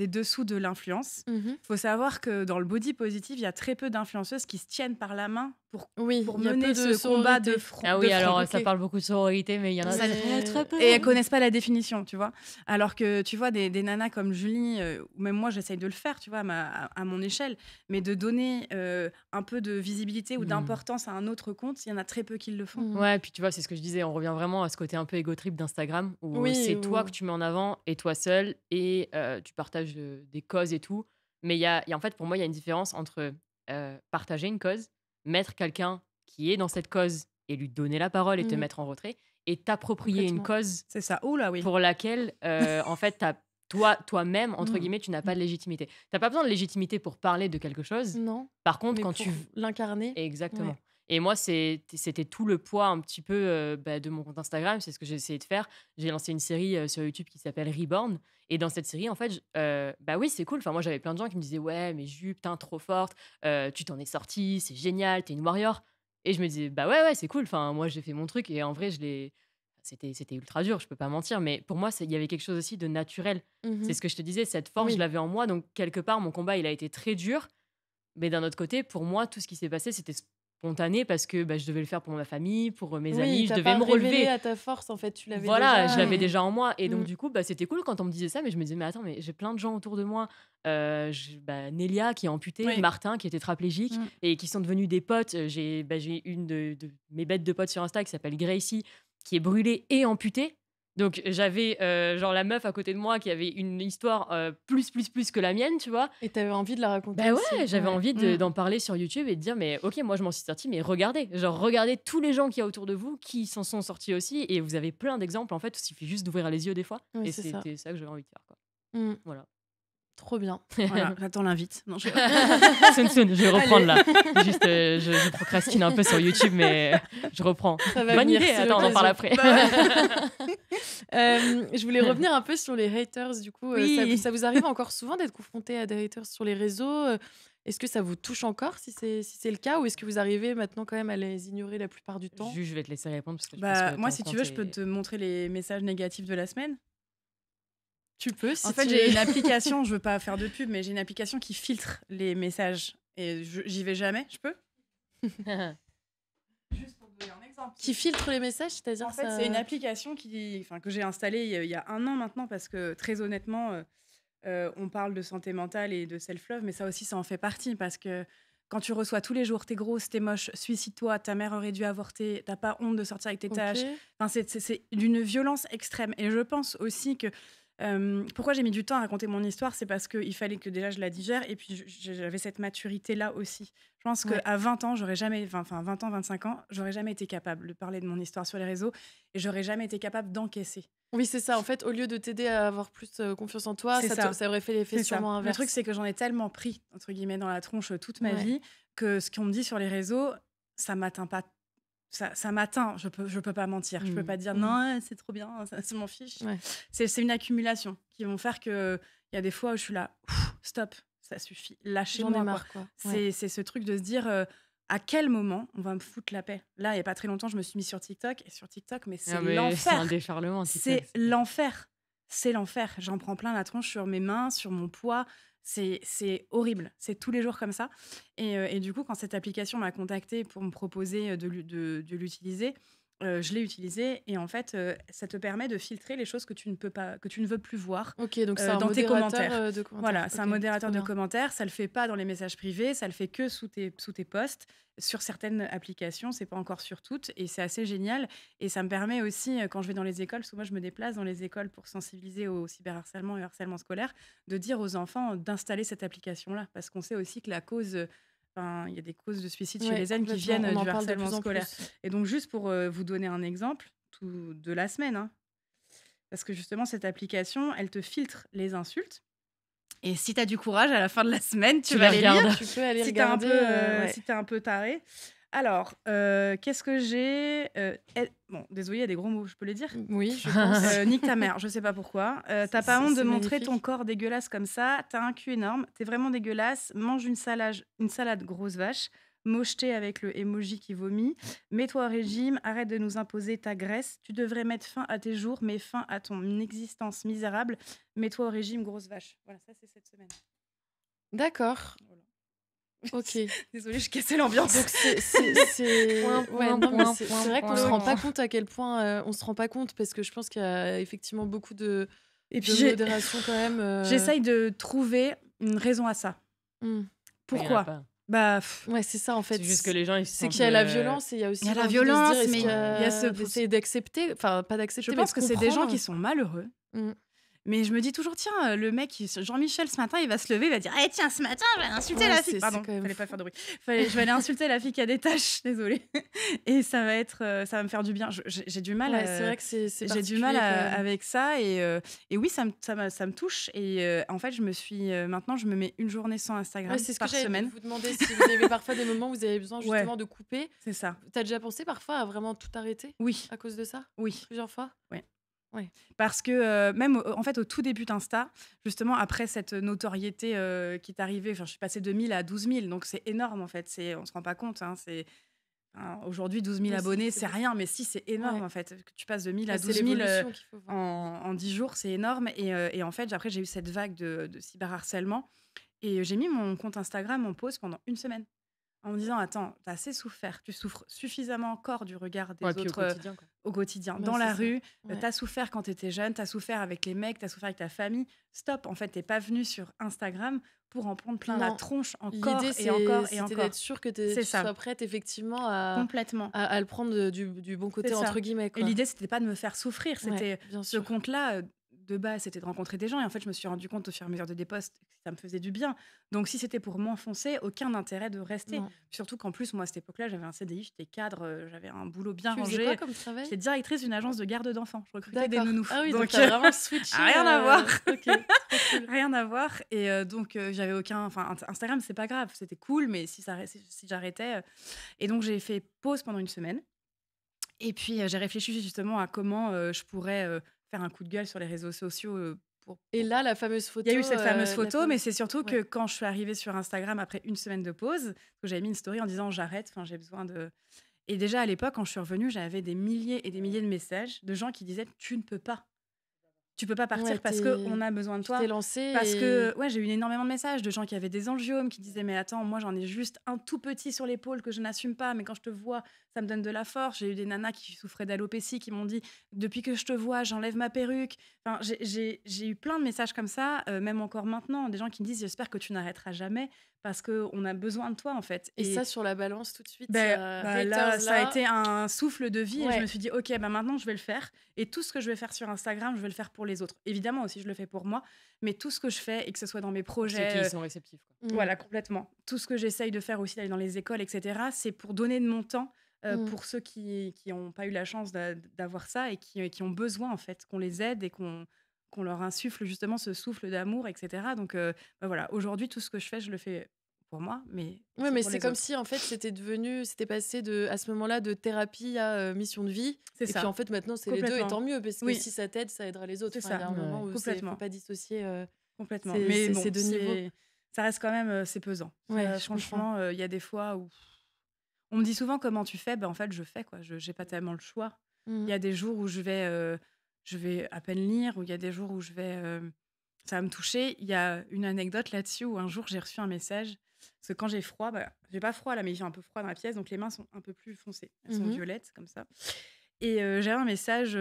Speaker 5: dessous de l'influence.
Speaker 2: Mhm.
Speaker 5: Il faut savoir que dans le body positive, il y a très peu d'influenceuses qui se tiennent par la main pour
Speaker 2: Oui, il y a
Speaker 5: mener
Speaker 2: peu de
Speaker 5: ce combat
Speaker 2: sororité.
Speaker 5: de front.
Speaker 4: Ah oui,
Speaker 5: de front.
Speaker 4: alors
Speaker 2: ok.
Speaker 4: ça parle beaucoup de sororité, mais il y en a
Speaker 5: Ça-
Speaker 4: très peu.
Speaker 5: Et elles connaissent pas la définition, tu vois. Alors que, tu vois, des nanas comme Julie, ou même moi, j'essaye de le faire, tu vois, à mon échelle, mais de donner un peu de visibilité ou d'importance à un autre compte, il y en a très peu qui le font.
Speaker 2: Mhm.
Speaker 4: Ouais, puis tu vois, c'est ce que je disais, on revient vraiment à ce côté un peu égo trip d'Instagram, où
Speaker 2: Oui,
Speaker 4: c'est
Speaker 2: où-
Speaker 4: toi que tu mets en avant et toi seul, et tu partages des causes et tout. Mais en fait, pour moi, il y a une différence entre partager une cause, mettre quelqu'un qui est dans cette cause et lui donner la parole et te
Speaker 2: Mhm.
Speaker 4: mettre en retrait, et t'approprier une
Speaker 2: Complètement.
Speaker 4: cause
Speaker 5: C'est ça. Oh là, oui.
Speaker 4: pour laquelle, en fait, toi-même, entre guillemets, tu n'as pas de légitimité. Tu n'as pas besoin de légitimité pour parler de quelque chose.
Speaker 2: Non.
Speaker 4: Par contre,
Speaker 2: Mais
Speaker 4: quand
Speaker 2: pour
Speaker 4: tu
Speaker 2: l'incarner.
Speaker 4: Exactement.
Speaker 2: Ouais.
Speaker 4: Et moi, c'était tout le poids un petit peu de mon compte Instagram. C'est ce que j'ai essayé de faire. J'ai lancé une série sur YouTube qui s'appelle Reborn. Et dans cette série, en fait, bah oui, c'est cool. Enfin, moi, j'avais plein de gens qui me disaient ouais, mais Jules, putain, trop forte. Tu t'en es sortie, c'est génial, t'es une warrior. Et je me disais bah ouais, c'est cool. Enfin, moi, j'ai fait mon truc et en vrai, c'était ultra dur, je peux pas mentir. Mais pour moi, il y avait quelque chose aussi de naturel.
Speaker 2: Mhm.
Speaker 4: C'est ce que je te disais, cette force,
Speaker 2: Oui.
Speaker 4: je l'avais en moi. Donc, quelque part, mon combat, il a été très dur. Mais d'un autre côté, pour moi, tout ce qui s'est passé, c'était spontané parce que je devais le faire pour ma famille, pour mes
Speaker 2: Oui,
Speaker 4: amis, je
Speaker 2: t'as
Speaker 4: devais
Speaker 2: pas
Speaker 4: me
Speaker 2: révélé
Speaker 4: relever.
Speaker 2: à ta force, en fait, tu l'avais
Speaker 4: Voilà,
Speaker 2: déjà.
Speaker 4: je l'avais
Speaker 2: et-
Speaker 4: déjà en moi. Et donc,
Speaker 2: Mm.
Speaker 4: du coup, c'était cool quand on me disait ça, mais je me disais, mais attends, mais j'ai plein de gens autour de moi. Nélia qui est amputée,
Speaker 5: Oui.
Speaker 4: Martin qui est tétraplégique
Speaker 5: Mm.
Speaker 4: et qui sont devenus des potes. J'ai une de mes bêtes de potes sur Insta qui s'appelle Gracie, qui est brûlée et amputée. Donc, j'avais genre la meuf à côté de moi qui avait une histoire plus que la mienne, tu vois.
Speaker 2: Et t'avais envie de la raconter.
Speaker 4: Bah
Speaker 2: aussi.
Speaker 4: ouais, j'avais
Speaker 2: Ouais.
Speaker 4: envie
Speaker 5: Mm.
Speaker 4: d'en parler sur YouTube et de dire, mais ok, moi je m'en suis sortie, mais regardez tous les gens qu'il y a autour de vous qui s'en sont sortis aussi, et vous avez plein d'exemples en fait, il suffit juste d'ouvrir les yeux des fois,
Speaker 2: Oui,
Speaker 4: et
Speaker 2: c'est ça.
Speaker 4: c'était ça que j'avais envie de faire, quoi.
Speaker 2: Mm.
Speaker 4: Voilà.
Speaker 2: Trop bien.
Speaker 5: Voilà, j'attends l'invite. Non,
Speaker 4: Soon, je vais reprendre là. Juste, je procrastine un peu sur YouTube, mais je reprends.
Speaker 2: Ça va
Speaker 4: Bonne
Speaker 2: venir,
Speaker 4: idée,
Speaker 2: c'est
Speaker 4: attends, on en parle
Speaker 2: l'occasion.
Speaker 4: après.
Speaker 2: Je voulais revenir un peu sur les haters, du coup.
Speaker 5: Oui.
Speaker 2: Ça vous arrive encore souvent d'être confronté à des haters sur les réseaux? Est-ce que ça vous touche encore si c'est le cas, ou est-ce que vous arrivez maintenant quand même à les ignorer la plupart du temps?
Speaker 4: Je vais te laisser répondre parce que je pense
Speaker 5: Bah,
Speaker 4: que
Speaker 5: moi,
Speaker 4: ton
Speaker 5: si tu
Speaker 4: compte
Speaker 5: veux, je peux
Speaker 4: est-
Speaker 5: te montrer les messages négatifs de la semaine.
Speaker 2: Tu peux, si
Speaker 5: En fait,
Speaker 2: tu
Speaker 5: j'ai
Speaker 2: veux.
Speaker 5: une application, je veux pas faire de pub, mais j'ai une application qui filtre les messages. Et j'y vais jamais, je peux? Juste pour donner un exemple.
Speaker 2: Qui filtre les messages, c'est-à-dire
Speaker 5: En fait,
Speaker 2: ça...
Speaker 5: c'est une application que j'ai installée il y a 1 an maintenant, parce que très honnêtement, on parle de santé mentale et de self-love, mais ça aussi, ça en fait partie, parce que quand tu reçois tous les jours, t'es grosse, t'es moche, suicide-toi, ta mère aurait dû avorter, t'as pas honte de sortir avec tes
Speaker 2: Ok.
Speaker 5: tâches. Enfin, c'est d'une violence extrême. Et je pense aussi que pourquoi j'ai mis du temps à raconter mon histoire, c'est parce qu'il fallait que déjà je la digère, et puis j'avais cette maturité-là aussi. Je pense
Speaker 2: Ouais.
Speaker 5: qu'à 20 ans, 20 ans, 25 ans, j'aurais jamais été capable de parler de mon histoire sur les réseaux, et j'aurais jamais été capable d'encaisser.
Speaker 2: Oui, c'est ça. En fait, au lieu de t'aider à avoir plus confiance en toi,
Speaker 5: C'est
Speaker 2: ça,
Speaker 5: ça.
Speaker 2: ça aurait fait l'effet
Speaker 5: C'est ça.
Speaker 2: sûrement
Speaker 5: Le
Speaker 2: inverse.
Speaker 5: truc, c'est que j'en ai tellement pris, entre guillemets, dans la tronche toute ma
Speaker 2: Ouais.
Speaker 5: vie, que ce qu'on me dit sur les réseaux, ça m'atteint pas. Ça m'atteint, je peux pas mentir. Je peux
Speaker 4: Mm.
Speaker 5: pas dire
Speaker 2: Mm.
Speaker 5: non, c'est trop bien, ça m'en fiche.
Speaker 2: Ouais.
Speaker 5: C'est une accumulation qui vont faire que il y a des fois où je suis là, stop, ça suffit. Lâchez-moi.
Speaker 2: J'en ai
Speaker 5: quoi.
Speaker 2: marre, quoi. Ouais.
Speaker 5: C'est ce truc de se dire à quel moment on va me foutre la paix. Là, il n'y a pas très longtemps, je me suis mis sur TikTok. Et sur TikTok, mais c'est
Speaker 4: Ah, mais c'est
Speaker 5: l'enfer.
Speaker 4: un déferlement. TikTok,
Speaker 5: C'est l'enfer. C'est l'enfer. J'en prends plein la tronche sur mes mains, sur mon poids. C'est horrible. C'est tous les jours comme ça. Et du coup, quand cette application m'a contactée pour me proposer de l'utiliser, je l'ai utilisée. Et en fait, ça te permet de filtrer les choses que tu ne veux plus voir.
Speaker 2: Ok, donc c'est un
Speaker 5: dans tes
Speaker 2: modérateur
Speaker 5: commentaires.
Speaker 2: de commentaires.
Speaker 5: Voilà, c'est un
Speaker 2: Ok,
Speaker 5: modérateur
Speaker 2: trop
Speaker 5: de
Speaker 2: bien.
Speaker 5: commentaires. Ça le fait pas dans les messages privés, ça le fait que sous tes posts. Sur certaines applications, c'est pas encore sur toutes, et c'est assez génial. Et ça me permet aussi, quand je vais dans les écoles, parce que moi je me déplace dans les écoles pour sensibiliser au cyberharcèlement et au harcèlement scolaire, de dire aux enfants d'installer cette application-là, parce qu'on sait aussi que la cause, il y a des causes de suicide chez
Speaker 2: Ouais,
Speaker 5: les jeunes qui
Speaker 2: complètement.
Speaker 5: viennent
Speaker 2: On en
Speaker 5: du
Speaker 2: parle de
Speaker 5: harcèlement
Speaker 2: plus en
Speaker 5: scolaire.
Speaker 2: plus.
Speaker 5: Et donc juste pour vous donner un exemple de la semaine, hein, parce que justement cette application, elle te filtre les insultes. Et si tu as du courage, à la fin de la semaine, tu
Speaker 4: Tu
Speaker 5: vas
Speaker 4: les
Speaker 5: les lire.
Speaker 4: regardes.
Speaker 2: Tu peux aller
Speaker 5: Si t'es un
Speaker 2: regarder.
Speaker 5: peu,
Speaker 2: Ouais.
Speaker 5: si t'es un peu taré. Alors, qu'est-ce que j'ai Bon, désolée, il y a des gros mots, je peux les dire.
Speaker 2: Oui, je pense.
Speaker 5: Nique ta mère, je sais pas pourquoi. T'as
Speaker 2: C'est-
Speaker 5: pas honte de
Speaker 2: c'est
Speaker 5: montrer
Speaker 2: magnifique.
Speaker 5: ton corps dégueulasse comme ça. T'as un cul énorme. T'es vraiment dégueulasse. Mange une salade grosse vache. Mocheté avec le emoji qui vomit. Mets-toi au régime. Arrête de nous imposer ta graisse. Tu devrais mettre fin à tes jours, mais fin à ton existence misérable. Mets-toi au régime, grosse vache. Voilà, ça c'est cette semaine.
Speaker 2: D'accord.
Speaker 5: Voilà.
Speaker 2: Ok.
Speaker 5: Désolée, je cassais l'ambiance.
Speaker 2: Donc ouais, non, mais c'est vrai qu'on se rend pas compte à quel point on se rend pas compte, parce que je pense qu'il y a effectivement beaucoup de
Speaker 5: Et puis
Speaker 2: modération quand même.
Speaker 5: j'essaye de trouver une raison à ça.
Speaker 2: Hmm.
Speaker 5: Pourquoi Bah,
Speaker 2: Ouais, c'est ça en fait.
Speaker 4: C'est juste que les gens, ils se
Speaker 2: C'est
Speaker 4: sentent,
Speaker 2: qu'il y a la violence et il y a aussi
Speaker 5: il y a la
Speaker 2: l'envie de se
Speaker 5: violence,
Speaker 2: dire, est-ce
Speaker 5: mais
Speaker 2: qu'il y a-
Speaker 5: il y a ce-
Speaker 2: d'essayer d'accepter, enfin pas
Speaker 5: je
Speaker 2: d'accepter, mais
Speaker 5: pense
Speaker 2: de
Speaker 5: que c'est des gens
Speaker 2: comprendre.
Speaker 5: qui sont malheureux.
Speaker 2: Mm.
Speaker 5: Mais je me dis toujours, tiens, le mec, Jean-Michel, ce matin, il va se lever, il va dire, tiens, ce matin, je vais aller insulter
Speaker 2: Ouais,
Speaker 5: la
Speaker 2: c'est
Speaker 5: fille. Pardon,
Speaker 2: quand même
Speaker 5: fallait pas
Speaker 2: fou.
Speaker 5: faire de bruit. Je vais aller insulter la fille qui a des taches, désolée. Et ça va me faire du bien. J'ai du mal
Speaker 2: Ouais, c'est vrai que c'est
Speaker 5: j'ai du mal
Speaker 2: particulier, quand même.
Speaker 5: avec ça. Et oui, ça me touche. Et en fait, maintenant, je me mets une journée sans Instagram
Speaker 2: Ouais, c'est ce que
Speaker 5: par
Speaker 2: j'allais
Speaker 5: semaine.
Speaker 2: vous demander, si vous avez parfois des moments où vous avez besoin
Speaker 5: Ouais.
Speaker 2: justement de couper.
Speaker 5: C'est ça.
Speaker 2: T'as déjà pensé parfois à vraiment tout arrêter
Speaker 5: Oui,
Speaker 2: à cause de ça?
Speaker 5: oui.
Speaker 2: Plusieurs fois?
Speaker 5: Parce que même en fait au tout début d'Insta, justement après cette notoriété qui est arrivée, je suis passée de 1000 à 12 000, donc c'est énorme en fait. On se rend pas compte. Aujourd'hui 12 000
Speaker 2: Ouais,
Speaker 5: abonnés,
Speaker 2: c'est
Speaker 5: c'est rien, mais si c'est énorme
Speaker 2: Ouais.
Speaker 5: en fait. Que tu passes de 1000 à
Speaker 2: Ouais, c'est
Speaker 5: 12 000
Speaker 2: l'évolution qu'il faut voir.
Speaker 5: en 10 jours, c'est énorme. Et en fait, après j'ai eu cette vague de cyberharcèlement et j'ai mis mon compte Instagram en pause pendant une semaine. En me disant, attends, t'as assez souffert, tu souffres suffisamment encore du regard des
Speaker 4: Ouais, puis au
Speaker 5: autres
Speaker 4: quotidien, quoi.
Speaker 5: au quotidien,
Speaker 2: Ouais,
Speaker 5: dans la
Speaker 2: c'est ça.
Speaker 5: rue.
Speaker 2: Ouais.
Speaker 5: T'as souffert quand t'étais jeune, t'as souffert avec les mecs, t'as souffert avec ta famille. Stop, en fait, t'es pas venu sur Instagram pour en prendre plein la
Speaker 2: Non.
Speaker 5: tronche encore
Speaker 2: L'idée,
Speaker 5: et encore et
Speaker 2: c'était
Speaker 5: encore.
Speaker 2: d'être sûr que tu
Speaker 5: C'est ça.
Speaker 2: sois prête effectivement à
Speaker 5: Complètement.
Speaker 2: le prendre du bon côté,
Speaker 5: C'est ça.
Speaker 2: entre guillemets,
Speaker 5: Et
Speaker 2: quoi.
Speaker 5: l'idée, c'était pas de me faire souffrir.
Speaker 2: Ouais,
Speaker 5: C'était
Speaker 2: bien
Speaker 5: ce
Speaker 2: sûr.
Speaker 5: compte-là, de base, c'était de rencontrer des gens. Et en fait, je me suis rendu compte au fur et à mesure des posts que ça me faisait du bien. Donc, si c'était pour m'enfoncer, aucun intérêt de rester.
Speaker 2: Non.
Speaker 5: Surtout qu'en plus, moi, à cette époque-là, j'avais un CDI, j'étais cadre, j'avais un boulot bien
Speaker 2: Tu faisais
Speaker 5: rangé.
Speaker 2: quoi comme travail?
Speaker 5: J'étais directrice d'une agence de garde d'enfants. Je recrutais des
Speaker 2: D'accord.
Speaker 5: nounous.
Speaker 2: Ah oui, donc
Speaker 5: Donc,
Speaker 2: t'as vraiment switché.
Speaker 5: rien à voir.
Speaker 2: Ok, trop cool.
Speaker 5: rien à voir. Et donc, j'avais aucun. Enfin, Instagram, c'est pas grave. C'était cool, mais si j'arrêtais. Et donc, j'ai fait pause pendant une semaine. Et puis, j'ai réfléchi justement à comment je pourrais faire un coup de gueule sur les réseaux sociaux.
Speaker 2: Et là, la fameuse photo.
Speaker 5: Il y a eu cette fameuse
Speaker 2: la
Speaker 5: photo, mais c'est surtout que
Speaker 2: Ouais.
Speaker 5: quand je suis arrivée sur Instagram après une semaine de pause, que j'avais mis une story en disant j'arrête, j'ai besoin de. Et déjà à l'époque, quand je suis revenue, j'avais des milliers et des milliers de messages de gens qui disaient tu ne peux pas. Tu peux pas partir
Speaker 2: Ouais,
Speaker 5: parce qu'on a besoin de
Speaker 2: Tu
Speaker 5: toi.
Speaker 2: t'es lancé.
Speaker 5: Parce que j'ai eu énormément de messages de gens qui avaient des angiomes, qui disaient mais attends, moi j'en ai juste un tout petit sur l'épaule que je n'assume pas, mais quand je te vois, ça me donne de la force. J'ai eu des nanas qui souffraient d'alopécie qui m'ont dit depuis que je te vois, j'enlève ma perruque. Enfin, j'ai eu plein de messages comme ça, même encore maintenant, des gens qui me disent j'espère que tu n'arrêteras jamais parce qu'on a besoin de toi en fait.
Speaker 2: Et ça, sur la balance, tout de suite.
Speaker 5: Là,
Speaker 2: haters,
Speaker 5: ça a été un souffle de vie et
Speaker 2: Ouais.
Speaker 5: je me suis dit, ok, maintenant je vais le faire. Et tout ce que je vais faire sur Instagram, je vais le faire pour les autres. Évidemment aussi, je le fais pour moi, mais tout ce que je fais et que ce soit dans mes
Speaker 4: Ceux
Speaker 5: projets,
Speaker 4: qui sont réceptifs, quoi.
Speaker 2: Mm.
Speaker 5: voilà, complètement. Tout ce que j'essaye de faire aussi, d'aller dans les écoles, etc., c'est pour donner de mon temps pour ceux qui n'ont pas eu la chance d'avoir ça et qui ont besoin, en fait, qu'on les aide et qu'on leur insuffle justement ce souffle d'amour, etc. Donc, voilà, aujourd'hui, tout ce que je fais, je le fais pour moi, mais
Speaker 2: Ouais,
Speaker 5: aussi
Speaker 2: mais
Speaker 5: pour
Speaker 2: c'est
Speaker 5: les
Speaker 2: comme
Speaker 5: autres.
Speaker 2: si en fait c'était passé à ce moment-là de thérapie à mission de vie.
Speaker 5: C'est
Speaker 2: Et
Speaker 5: ça.
Speaker 2: puis en fait maintenant c'est les deux et
Speaker 5: Complètement.
Speaker 2: tant mieux parce que
Speaker 5: Oui.
Speaker 2: si ça t'aide, ça aidera les autres.
Speaker 5: C'est
Speaker 2: Enfin, il y a
Speaker 5: ça.
Speaker 2: un moment où il
Speaker 5: Complètement.
Speaker 2: faut pas dissocier.
Speaker 5: Complètement.
Speaker 2: C'est-
Speaker 5: Mais
Speaker 2: c'est-
Speaker 5: bon,
Speaker 2: c'est deux niveaux.
Speaker 5: ça reste quand même, c'est pesant.
Speaker 2: Ouais, je comprends.
Speaker 5: Franchement, il y a des fois où on me dit souvent: «Comment tu fais?» En fait, je fais, quoi. Je J'ai pas tellement le choix.
Speaker 2: Mmh.
Speaker 5: Il y a des jours où je vais à peine lire, où il y a des jours où ça va me toucher. Il y a une anecdote là-dessus où un jour, j'ai reçu un message parce que quand j'ai froid, j'ai pas froid là, mais il fait un peu froid dans la pièce, donc les mains sont un peu plus foncées. Elles sont
Speaker 2: Mmh.
Speaker 5: violettes comme ça. Et j'avais un message,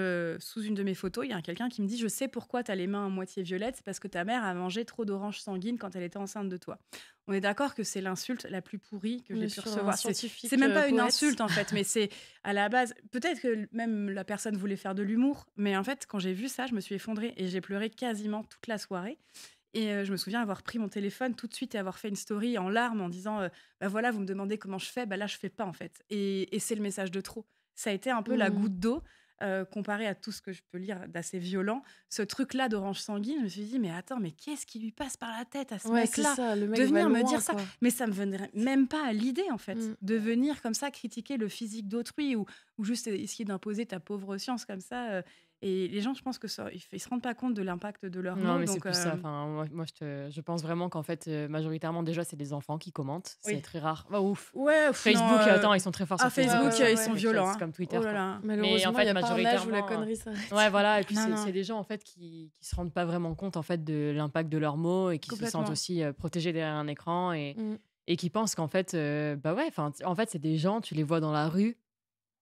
Speaker 5: sous une de mes photos, il y a quelqu'un qui me dit: «Je sais pourquoi tu as les mains à moitié violettes, c'est parce que ta mère a mangé trop d'oranges sanguines quand elle était enceinte de toi». On est d'accord que c'est l'insulte la plus pourrie que j'ai
Speaker 2: On est
Speaker 5: pu
Speaker 2: sur un
Speaker 5: recevoir.
Speaker 2: scientifique,
Speaker 5: C'est même pas une
Speaker 2: poète.
Speaker 5: insulte en fait, mais c'est à la base peut-être que même la personne voulait faire de l'humour, mais en fait, quand j'ai vu ça, je me suis effondrée et j'ai pleuré quasiment toute la soirée. Et je me souviens avoir pris mon téléphone tout de suite et avoir fait une story en larmes en disant, «Bah, voilà, vous me demandez comment je fais, bah, là, je fais pas en fait» et c'est le message de trop. Ça a été un peu la
Speaker 2: Mmh.
Speaker 5: goutte d'eau, comparé à tout ce que je peux lire d'assez violent. Ce truc-là d'Orange Sanguine, je me suis dit: «Mais attends, mais qu'est-ce qui lui passe par la tête à ce
Speaker 2: Ouais, c'est
Speaker 5: mec-là?»
Speaker 2: ça, le mec
Speaker 5: De
Speaker 2: va
Speaker 5: venir me
Speaker 2: loin,
Speaker 5: dire ça.
Speaker 2: quoi.
Speaker 5: Mais ça me venait même pas à l'idée, en fait,
Speaker 2: Mmh.
Speaker 5: de venir comme ça critiquer le physique d'autrui ou juste essayer d'imposer ta pauvre science comme ça, et les gens, je pense que ça ils se rendent pas compte de l'impact de leurs
Speaker 4: Non,
Speaker 5: mots,
Speaker 4: mais c'est
Speaker 5: donc
Speaker 4: plus ça. Enfin, moi je pense vraiment qu'en fait, majoritairement, déjà, c'est des enfants qui commentent. C'est
Speaker 5: oui.
Speaker 4: très rare. Bah, ouf.
Speaker 5: Ouais,
Speaker 4: Facebook,
Speaker 5: non,
Speaker 4: attends, ils sont très forts sur Facebook.
Speaker 5: Facebook,
Speaker 2: Ouais, ouais,
Speaker 5: ils
Speaker 2: ouais.
Speaker 5: sont
Speaker 4: C'est
Speaker 5: violents,
Speaker 4: c'est
Speaker 5: hein.
Speaker 4: comme Twitter,
Speaker 5: Oh là
Speaker 4: quoi.
Speaker 5: là.
Speaker 2: Malheureusement,
Speaker 4: fait,
Speaker 2: il y a pas un âge où la
Speaker 4: majoritairement,
Speaker 2: connerie s'arrête.
Speaker 4: Ouais, voilà. Et puis,
Speaker 5: Non,
Speaker 4: c'est
Speaker 5: non.
Speaker 4: des gens, en fait, qui se rendent pas vraiment compte, en fait, de l'impact de leurs mots et qui se sentent
Speaker 5: Complètement.
Speaker 4: aussi protégés derrière un écran
Speaker 2: Mmh.
Speaker 4: et qui pensent qu'en fait, bah ouais, enfin, en fait, c'est des gens, tu les vois dans la rue,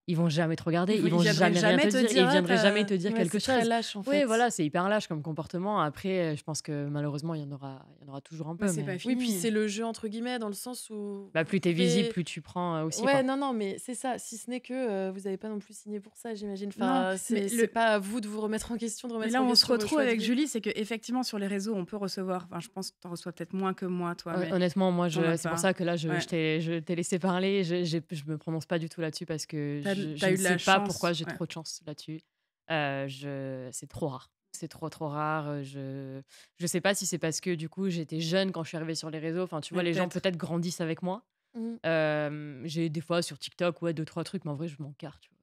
Speaker 4: ils vont jamais te regarder, ils vont
Speaker 5: viendraient
Speaker 4: jamais rien te
Speaker 5: jamais te
Speaker 4: dire, et
Speaker 5: dire:
Speaker 4: ils
Speaker 5: «Ah,
Speaker 4: viendraient jamais te dire
Speaker 2: Ouais,
Speaker 4: quelque
Speaker 2: c'est très
Speaker 4: chose.
Speaker 2: lâche, en
Speaker 4: Oui,
Speaker 2: fait.
Speaker 4: voilà, c'est hyper lâche comme comportement. Après, je pense que malheureusement, il y en aura toujours un
Speaker 5: Bah,
Speaker 4: peu,
Speaker 5: c'est pas
Speaker 4: mais
Speaker 2: Oui, puis
Speaker 5: fini».
Speaker 2: c'est le jeu entre guillemets dans le sens où
Speaker 4: bah,
Speaker 2: vous
Speaker 4: plus t'es visible,
Speaker 2: pouvez
Speaker 4: plus tu prends aussi,
Speaker 2: ouais,
Speaker 4: quoi.
Speaker 2: non, non, mais c'est ça. Si ce n'est que, vous avez pas non plus signé pour ça, j'imagine.
Speaker 5: Non,
Speaker 2: Enfin,
Speaker 5: mais
Speaker 2: c'est pas à vous de vous remettre en question, de
Speaker 5: mais
Speaker 2: remettre
Speaker 5: là
Speaker 2: en
Speaker 5: où on se
Speaker 2: question vos
Speaker 5: retrouve
Speaker 2: choix de
Speaker 5: avec
Speaker 2: vie.
Speaker 5: Julie, c'est qu'effectivement, sur les réseaux, on peut recevoir, enfin, je pense que tu en reçois peut-être moins que moi, toi, mais
Speaker 4: Honnêtement, moi,
Speaker 5: tu en as
Speaker 4: c'est pour
Speaker 5: pas.
Speaker 4: ça que là,
Speaker 5: Ouais.
Speaker 4: je t'ai laissé parler. Je me prononce pas du tout là-dessus parce que
Speaker 5: Tu
Speaker 4: je
Speaker 5: as
Speaker 4: ne
Speaker 5: eu de
Speaker 4: sais
Speaker 5: la
Speaker 4: pas pourquoi
Speaker 5: chance,
Speaker 4: j'ai
Speaker 5: ouais.
Speaker 4: trop de chance là-dessus. C'est trop rare. C'est trop, trop rare. Je sais pas si c'est parce que du coup, j'étais jeune quand je suis arrivée sur les réseaux. Enfin, tu vois,
Speaker 5: Ouais,
Speaker 4: les gens
Speaker 5: peut-être.
Speaker 4: peut-être grandissent avec moi.
Speaker 2: Mmh.
Speaker 4: J'ai des fois sur TikTok, ouais, 2, 3 trucs, mais en vrai, je m'en carre, tu vois.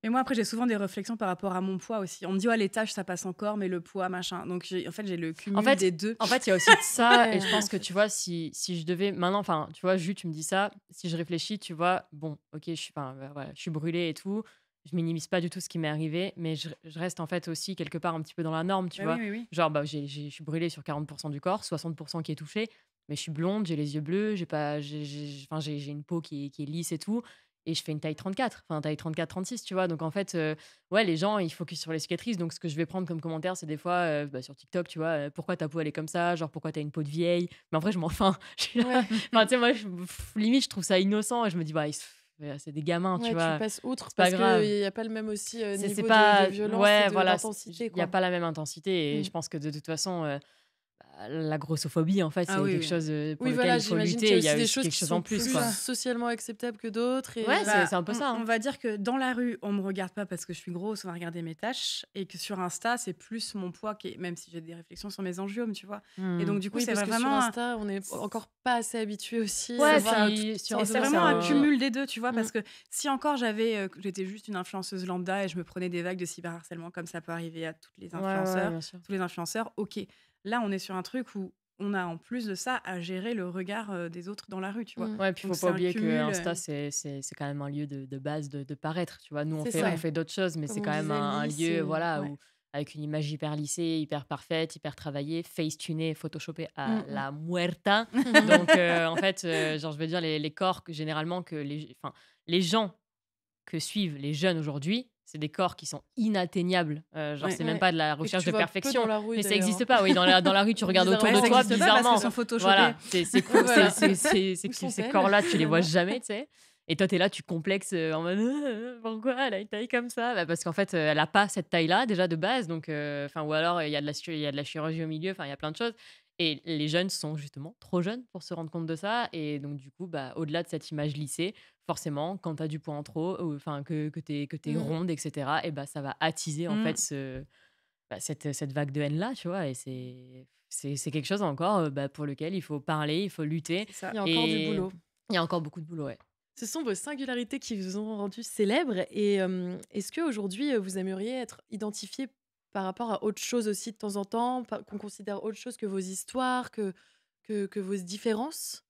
Speaker 5: Mais moi, après, j'ai souvent des réflexions par rapport à mon poids aussi. On me dit: «Ouais, les tâches, ça passe encore, mais le poids, machin». Donc en fait, j'ai le
Speaker 4: En
Speaker 5: cumul
Speaker 4: fait,
Speaker 5: des 2.
Speaker 4: il y a aussi de ça, et
Speaker 2: Ouais,
Speaker 4: je
Speaker 2: en
Speaker 4: pense que
Speaker 2: fait.
Speaker 4: tu vois, si je devais maintenant, enfin, tu vois, Jus, tu me dis ça, si je réfléchis, tu vois, bon, ok, enfin, voilà, je suis brûlée et tout, je minimise pas du tout ce qui m'est arrivé, mais je reste en fait aussi quelque part un petit peu dans la norme, tu
Speaker 5: Bah
Speaker 4: vois.
Speaker 5: oui, oui, oui.
Speaker 4: Genre, bah, je suis brûlée sur 40% du corps, 60% qui est touché, mais je suis blonde, j'ai les yeux bleus, j'ai pas, enfin, j'ai une peau qui est lisse et tout. Et je fais une taille 34, enfin taille 34-36, tu vois. Donc en fait, ouais, les gens, ils focusent sur les cicatrices. Donc ce que je vais prendre comme commentaire, c'est des fois bah, sur TikTok, tu vois, pourquoi ta peau elle est comme ça, genre pourquoi t'as une peau de vieille. Mais en vrai, je m'en enfin, je suis là.
Speaker 2: Ouais,
Speaker 4: Enfin, tu sais, moi, limite, je trouve ça innocent. Et je me dis, bah, c'est des gamins, tu
Speaker 2: ouais, tu
Speaker 4: vois.
Speaker 2: passes outre
Speaker 4: C'est pas
Speaker 2: parce
Speaker 4: grave.
Speaker 2: qu'il y a pas le même aussi,
Speaker 4: C'est
Speaker 2: niveau de
Speaker 4: pas.
Speaker 2: violence
Speaker 4: Ouais,
Speaker 2: et
Speaker 4: voilà,
Speaker 2: d'intensité,
Speaker 4: il n'y a
Speaker 2: quoi.
Speaker 4: pas la même intensité. Et
Speaker 2: Mmh.
Speaker 4: je pense que de toute façon, la grossophobie, en fait,
Speaker 5: Ah
Speaker 4: c'est
Speaker 5: oui,
Speaker 4: quelque
Speaker 5: oui.
Speaker 4: chose pour
Speaker 2: Oui,
Speaker 4: lequel
Speaker 2: voilà,
Speaker 4: il faut
Speaker 2: j'imagine qu'il y
Speaker 4: lutter.
Speaker 2: a
Speaker 4: Il y
Speaker 2: aussi
Speaker 4: a
Speaker 2: des
Speaker 4: aussi
Speaker 2: choses
Speaker 4: quelque
Speaker 2: qui
Speaker 4: chose
Speaker 2: sont
Speaker 4: en plus,
Speaker 2: plus
Speaker 4: quoi.
Speaker 2: socialement acceptables que d'autres et
Speaker 4: Ouais,
Speaker 5: Bah,
Speaker 4: c'est un peu ça, hein.
Speaker 5: On va dire que dans la rue, on me regarde pas parce que je suis grosse, on va regarder mes tâches, et que sur Insta, c'est plus mon poids qui est, même si j'ai des réflexions sur mes angiomes, tu vois. Et donc, du coup,
Speaker 2: oui,
Speaker 5: c'est
Speaker 2: parce que sur
Speaker 5: vraiment
Speaker 2: Insta, on est encore pas assez habitué aussi
Speaker 4: Ouais,
Speaker 2: à
Speaker 5: c'est
Speaker 2: voir
Speaker 5: ça.
Speaker 4: puis
Speaker 2: toutes
Speaker 4: sur
Speaker 2: sortes
Speaker 5: Et
Speaker 2: de
Speaker 5: c'est
Speaker 4: Insta,
Speaker 5: vraiment un
Speaker 2: personnes.
Speaker 5: cumul des deux, tu vois,
Speaker 2: Mmh.
Speaker 5: parce que si encore j'étais juste une influenceuse lambda et je me prenais des vagues de cyberharcèlement comme ça peut arriver à toutes les
Speaker 4: Ouais, ouais,
Speaker 5: influenceurs,
Speaker 4: bien sûr.
Speaker 5: tous les influenceurs, ok. Là, on est sur un truc où on a en plus de ça à gérer le regard des autres dans la rue, tu vois.
Speaker 2: Mmh.
Speaker 4: Ouais, puis il
Speaker 5: Donc
Speaker 4: faut
Speaker 5: c'est
Speaker 4: pas
Speaker 5: un
Speaker 4: oublier que
Speaker 5: cumul.
Speaker 4: Insta, c'est quand même un lieu de base de paraître. Tu vois, nous,
Speaker 2: C'est
Speaker 5: ça.
Speaker 4: on fait d'autres choses, mais
Speaker 2: Comme
Speaker 4: c'est
Speaker 2: on
Speaker 4: quand même
Speaker 2: disait,
Speaker 4: un
Speaker 2: lisse
Speaker 4: lieu,
Speaker 2: et
Speaker 4: voilà,
Speaker 5: Ouais.
Speaker 4: où, avec une image hyper lissée, hyper parfaite, hyper travaillée, face-tunée, photoshopée à
Speaker 2: Mmh, mmh.
Speaker 4: la muerta. Donc, en fait, genre, je veux dire, les corps que généralement, enfin, les gens que suivent les jeunes aujourd'hui, c'est des corps qui sont inatteignables. Genre,
Speaker 5: Ouais.
Speaker 4: c'est même
Speaker 2: Ouais.
Speaker 4: pas de la
Speaker 2: Et que
Speaker 4: recherche
Speaker 2: tu
Speaker 4: de
Speaker 2: vois peu
Speaker 4: perfection.
Speaker 2: dans la rue
Speaker 4: Mais ça
Speaker 2: d'ailleurs,
Speaker 4: n'existe
Speaker 2: hein.
Speaker 4: pas. Oui, dans la rue, tu regardes autour
Speaker 2: Bizarrement.
Speaker 4: de
Speaker 5: Ouais, ça
Speaker 4: toi,
Speaker 5: existe pas parce
Speaker 4: bizarrement.
Speaker 5: qu'ils sont photoshopés.
Speaker 4: Voilà, c'est cool.
Speaker 2: Voilà. Où
Speaker 4: Ces
Speaker 2: sont-elles,
Speaker 4: corps-là, tu les vois
Speaker 2: finalement?
Speaker 4: jamais, tu sais. Et toi, tu es là, tu complexes en mode pourquoi elle a une taille comme ça. Bah, parce qu'en fait, elle a pas cette taille-là déjà de base. Donc, ou alors il y a il y a de la chirurgie au milieu. Enfin, il y a plein de choses. Et les jeunes sont justement trop jeunes pour se rendre compte de ça. Et donc, du coup, bah, au-delà de cette image lissée, forcément, quand tu as du poids en trop, enfin que t'es
Speaker 2: Mmh.
Speaker 4: ronde, etc., et bah, ça va attiser en fait cette vague de haine-là, tu vois. Et c'est quelque chose encore pour lequel il faut parler, il faut lutter.
Speaker 5: C'est ça.
Speaker 2: Il y a encore du
Speaker 4: Et
Speaker 2: boulot.
Speaker 4: il y a encore beaucoup de boulot, ouais.
Speaker 2: Ce sont vos singularités qui vous ont rendu célèbre. Et est-ce qu'aujourd'hui, vous aimeriez être identifié par rapport à autre chose aussi de temps en temps, qu'on considère autre chose que vos histoires, que que vos différences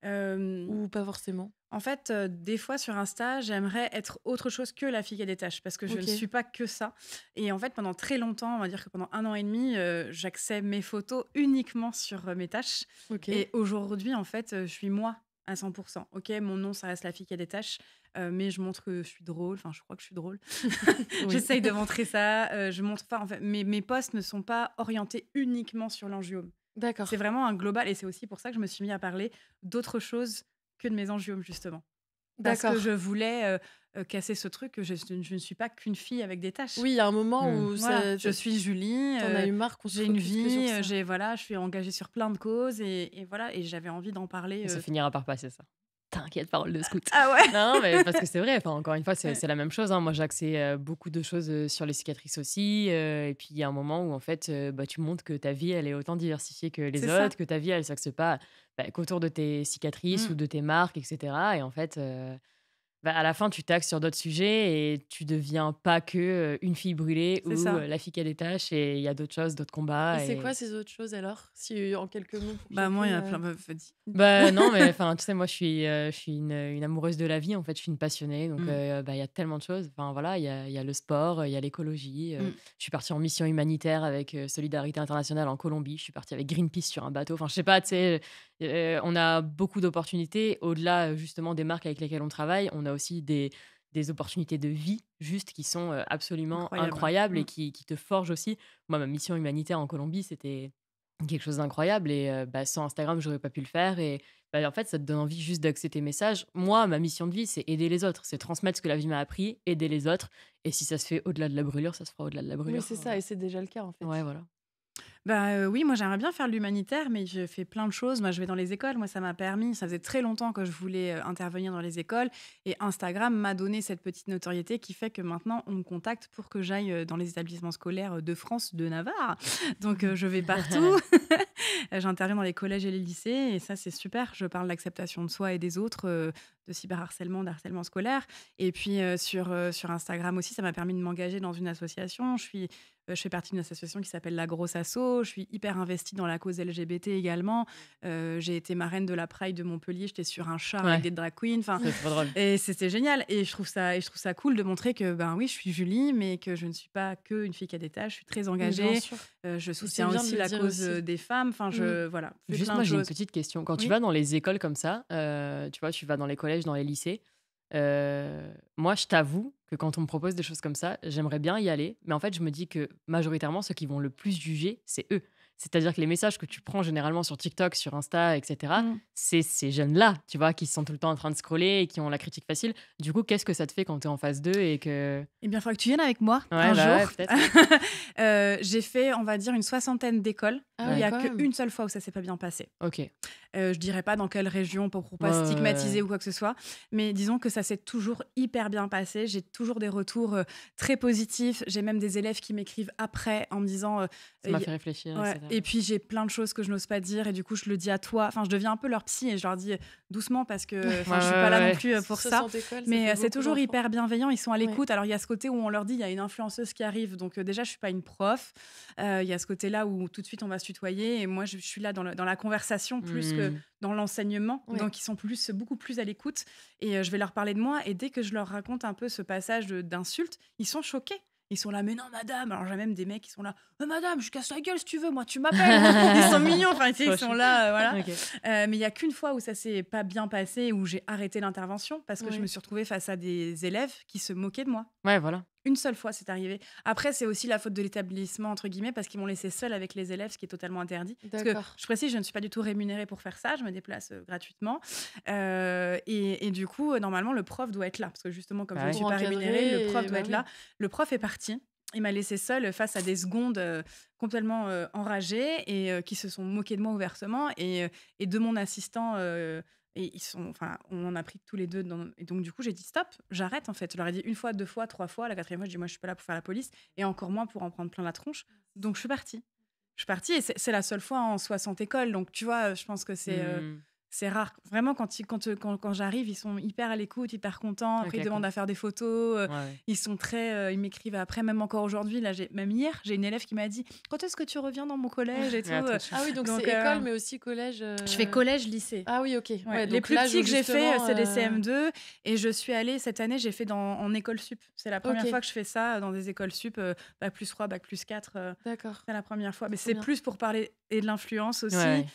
Speaker 5: Euh,
Speaker 2: ou pas forcément?
Speaker 5: En fait, des fois sur Insta, j'aimerais être autre chose que la fille qui a des tâches parce que je ne
Speaker 2: Ok,
Speaker 5: suis pas que ça. Et en fait, pendant très longtemps, on va dire que pendant 1 an et demi, j'axais mes photos uniquement sur mes tâches.
Speaker 2: ok.
Speaker 5: Et aujourd'hui, en fait, je suis moi à 100%. Ok, mon nom, ça reste la fille qui a des tâches, mais je montre que je suis drôle. Enfin, je crois que je suis drôle.
Speaker 2: Oui.
Speaker 5: J'essaye de montrer ça. Je montre pas. En fait, mes posts ne sont pas orientés uniquement sur l'angiome. C'est
Speaker 2: D'accord,
Speaker 5: vraiment un global, et c'est aussi pour ça que je me suis mis à parler d'autres choses que de mes angiomes, justement. Parce que je
Speaker 2: d'accord.
Speaker 5: voulais casser ce truc que je ne suis pas qu'une fille avec des tâches.
Speaker 2: Oui, il y a un moment
Speaker 4: Hmm.
Speaker 2: où
Speaker 5: Voilà, je suis Julie,
Speaker 2: t'en as eu marre qu'on se
Speaker 5: j'ai une
Speaker 2: focus que sur
Speaker 5: vie,
Speaker 2: ça.
Speaker 5: voilà, je suis engagée sur plein de causes, et voilà, et j'avais envie d'en parler.
Speaker 4: Et ça finira par passer, ça. T'inquiète, parole de scout.
Speaker 5: Ah ouais.
Speaker 4: Non, mais parce que c'est vrai, enfin, encore une fois,
Speaker 5: Ouais.
Speaker 4: c'est la même chose. Hein. Moi, j'ai axé beaucoup de choses sur les cicatrices aussi. Et puis, il y a un moment où, en fait, tu montres que ta vie, elle est autant diversifiée que les
Speaker 5: C'est ça.
Speaker 4: autres, que ta vie, elle s'axe pas qu'autour de tes cicatrices ou
Speaker 5: Mm.
Speaker 4: de tes marques, etc. Et en fait, à la fin, tu t'axes sur d'autres sujets et tu deviens pas que une fille brûlée
Speaker 5: C'est
Speaker 4: ou
Speaker 5: ça.
Speaker 4: la fille qui a des tâches et il y a d'autres choses, d'autres
Speaker 2: Et
Speaker 4: combats.
Speaker 2: c'est quoi ces autres choses alors? Si en quelques mots pour
Speaker 5: Bah moi, il y en a
Speaker 2: chacune.
Speaker 5: plein. Vas-y.
Speaker 4: Non, mais enfin, tu sais, moi, je suis une amoureuse de la vie, en fait, je suis une passionnée, donc
Speaker 5: Mm.
Speaker 4: il y a tellement de choses. Enfin, voilà, il y a le sport, il y a l'écologie.
Speaker 5: Mm.
Speaker 4: Je suis partie en mission humanitaire avec Solidarité Internationale en Colombie, je suis partie avec Greenpeace sur un bateau. Enfin, je sais pas, tu sais, on a beaucoup d'opportunités. Au-delà, justement, des marques avec lesquelles on travaille, on a aussi des opportunités de vie, juste, qui sont absolument
Speaker 5: Incroyable.
Speaker 4: incroyables et
Speaker 5: Mm.
Speaker 4: qui te forgent aussi. Moi, ma mission humanitaire en Colombie, c'était quelque chose d'incroyable et sans Instagram, j'aurais pas pu le faire et en fait, ça te donne envie juste d'axer tes messages. Moi, ma mission de vie, c'est aider les autres, c'est transmettre ce que la vie m'a appris, aider les autres et si ça se fait au-delà de la brûlure, ça se fera au-delà de la
Speaker 2: Oui,
Speaker 4: brûlure.
Speaker 2: c'est
Speaker 4: Enfin,
Speaker 2: ça, et c'est déjà le cas en fait.
Speaker 4: ouais, voilà.
Speaker 5: Bah oui, moi j'aimerais bien faire de l'humanitaire, mais je fais plein de choses. Moi, je vais dans les écoles. Moi, ça m'a permis. Ça faisait très longtemps que je voulais intervenir dans les écoles, et Instagram m'a donné cette petite notoriété qui fait que maintenant on me contacte pour que j'aille dans les établissements scolaires de France, de Navarre. Donc je vais partout. J'interviens dans les collèges et les lycées, et ça c'est super. Je parle d'acceptation de soi et des autres, de cyberharcèlement, d'harcèlement scolaire. Et puis sur Instagram aussi, ça m'a permis de m'engager dans une association. Je fais partie d'une association qui s'appelle La Grosse Asso. Je suis hyper investie dans la cause LGBT également. J'ai été marraine de la Pride de Montpellier. J'étais sur un char avec
Speaker 4: Ouais,
Speaker 5: des drag queens. Enfin,
Speaker 4: c'est trop drôle.
Speaker 5: et c'était génial. Et je trouve ça cool de montrer que, ben oui, je suis Julie, mais que je ne suis pas qu'une fille qui a des tâches. Je suis très
Speaker 2: Oui, bien
Speaker 5: engagée.
Speaker 2: sûr.
Speaker 5: Je
Speaker 2: Et
Speaker 5: soutiens
Speaker 2: c'est bien de
Speaker 5: aussi
Speaker 2: le
Speaker 5: la
Speaker 2: dire
Speaker 5: cause
Speaker 2: aussi.
Speaker 5: des femmes. Enfin, voilà, je fais
Speaker 4: Juste,
Speaker 5: plein
Speaker 4: moi,
Speaker 5: de
Speaker 4: j'ai une
Speaker 5: choses.
Speaker 4: petite question. Quand tu
Speaker 5: Oui.
Speaker 4: vas dans les écoles comme ça, tu vois, tu vas dans les collèges, dans les lycées, moi, je t'avoue que quand on me propose des choses comme ça, j'aimerais bien y aller. Mais en fait, je me dis que majoritairement, ceux qui vont le plus juger, c'est eux. C'est-à-dire que les messages que tu prends généralement sur TikTok, sur Insta, etc.,
Speaker 5: Mm.
Speaker 4: c'est ces jeunes-là, tu vois, qui sont tout le temps en train de scroller et qui ont la critique facile. Du coup, qu'est-ce que ça te fait quand tu es en phase 2 et que...
Speaker 5: Eh bien, il faudra que tu viennes avec moi
Speaker 4: Ouais,
Speaker 5: un
Speaker 4: bah ouais,
Speaker 5: jour.
Speaker 4: peut-être.
Speaker 5: J'ai fait, on va dire, une 60aine d'écoles.
Speaker 2: Ah
Speaker 5: Il
Speaker 2: ouais,
Speaker 5: n'y a
Speaker 2: quand même.
Speaker 5: qu'une seule fois où ça s'est pas bien passé.
Speaker 4: Ok.
Speaker 5: Je dirais pas dans quelle région pour pas
Speaker 4: Ouais, ouais,
Speaker 5: stigmatiser
Speaker 4: ouais.
Speaker 5: ou quoi que ce soit, mais disons que ça s'est toujours hyper bien passé. J'ai toujours des retours très positifs. J'ai même des élèves qui m'écrivent après en me disant
Speaker 4: Ça m'a
Speaker 5: y-
Speaker 4: fait réfléchir,
Speaker 5: ouais.
Speaker 4: etc.
Speaker 5: Et puis j'ai plein de choses que je n'ose pas dire, et du coup je le dis à toi. Enfin, je deviens un peu leur psy et je leur dis doucement parce que enfin, je suis pas là non plus pour ça.
Speaker 2: 60 écoles, ça
Speaker 5: Mais
Speaker 2: fait
Speaker 5: c'est
Speaker 2: beaucoup
Speaker 5: toujours
Speaker 2: d'enfants.
Speaker 5: hyper bienveillant, ils sont à
Speaker 2: Ouais.
Speaker 5: l'écoute. Alors il y a ce côté où on leur dit il y a une influenceuse qui arrive, donc déjà je suis pas une prof. Il y a ce côté-là où tout de suite on va se tutoyer, et moi je suis là dans la conversation plus que
Speaker 4: Hmm.
Speaker 5: dans l'enseignement.
Speaker 2: Ouais.
Speaker 5: Donc ils sont beaucoup plus à l'écoute, et je vais leur parler de moi, et dès que je leur raconte un peu ce passage d'insultes, ils sont choqués. Ils sont là, mais non, madame. Alors, j'ai même des mecs qui sont là, madame, je casse la gueule si tu veux, moi, tu m'appelles. Ils sont mignons, enfin, tu sais,
Speaker 4: Trop
Speaker 5: ils sont
Speaker 4: chou.
Speaker 5: là, voilà.
Speaker 4: Ok.
Speaker 5: Mais il y a qu'une fois où ça s'est pas bien passé, où j'ai arrêté l'intervention parce que je
Speaker 2: Ouais.
Speaker 5: me suis retrouvée face à des élèves qui se moquaient de moi.
Speaker 4: Ouais, voilà.
Speaker 5: Une seule fois, c'est arrivé. Après, c'est aussi la faute de l'établissement, entre guillemets, parce qu'ils m'ont laissé seule avec les élèves, ce qui est totalement interdit. Parce que,
Speaker 2: D'accord.
Speaker 5: je précise, je ne suis pas du tout rémunérée pour faire ça, je me déplace gratuitement. Et du coup, normalement, le prof doit être là. Parce que justement, comme
Speaker 4: Bah
Speaker 5: je ne
Speaker 4: ouais.
Speaker 5: suis
Speaker 2: Pour
Speaker 5: pas
Speaker 2: encadrer,
Speaker 5: rémunérée, le prof
Speaker 2: et
Speaker 5: doit
Speaker 2: bah
Speaker 5: être
Speaker 2: oui.
Speaker 5: là. Le prof est parti. Il m'a laissée seule face à des secondes complètement enragées, et qui se sont moquées de moi ouvertement, et de mon assistant. Et on en a pris tous les deux. Et donc, du coup, j'ai dit stop, j'arrête en fait. Je leur ai dit une fois, 2 fois, 3 fois. La 4e fois, je dis moi, je suis pas là pour faire la police, et encore moins pour en prendre plein la tronche. Donc, je suis partie. Et c'est la seule fois en 60 écoles. Donc, tu vois, je pense que
Speaker 4: Hmm.
Speaker 5: c'est rare. Vraiment, quand j'arrive, ils sont hyper à l'écoute, hyper contents. Après,
Speaker 4: Ok,
Speaker 5: ils demandent
Speaker 4: cool.
Speaker 5: à faire des photos.
Speaker 4: Ouais.
Speaker 5: Ils sont ils m'écrivent après, même encore aujourd'hui. Là, même hier, j'ai une élève qui m'a dit « Quand est-ce que tu reviens dans mon collège ?» et tout.
Speaker 4: Ouais, trop chou.
Speaker 2: Ah oui, donc
Speaker 5: Donc,
Speaker 2: c'est école, mais aussi collège.
Speaker 5: Je fais collège-lycée.
Speaker 2: Ah oui, ok.
Speaker 5: Ouais,
Speaker 2: Ouais,
Speaker 5: les
Speaker 2: donc
Speaker 5: plus
Speaker 2: l'âge
Speaker 5: petits
Speaker 2: où
Speaker 5: que j'ai fait,
Speaker 2: justement,
Speaker 5: c'est les CM2. Et je suis allée, cette année, j'ai fait en école sup. C'est la première
Speaker 2: Ok.
Speaker 5: fois que je fais ça dans des écoles sup, bac plus 3, bac plus 4.
Speaker 2: D'accord.
Speaker 5: C'est la première fois. Mais
Speaker 2: Trop
Speaker 5: c'est
Speaker 2: bien.
Speaker 5: plus pour parler et de l'influence aussi
Speaker 4: Ouais.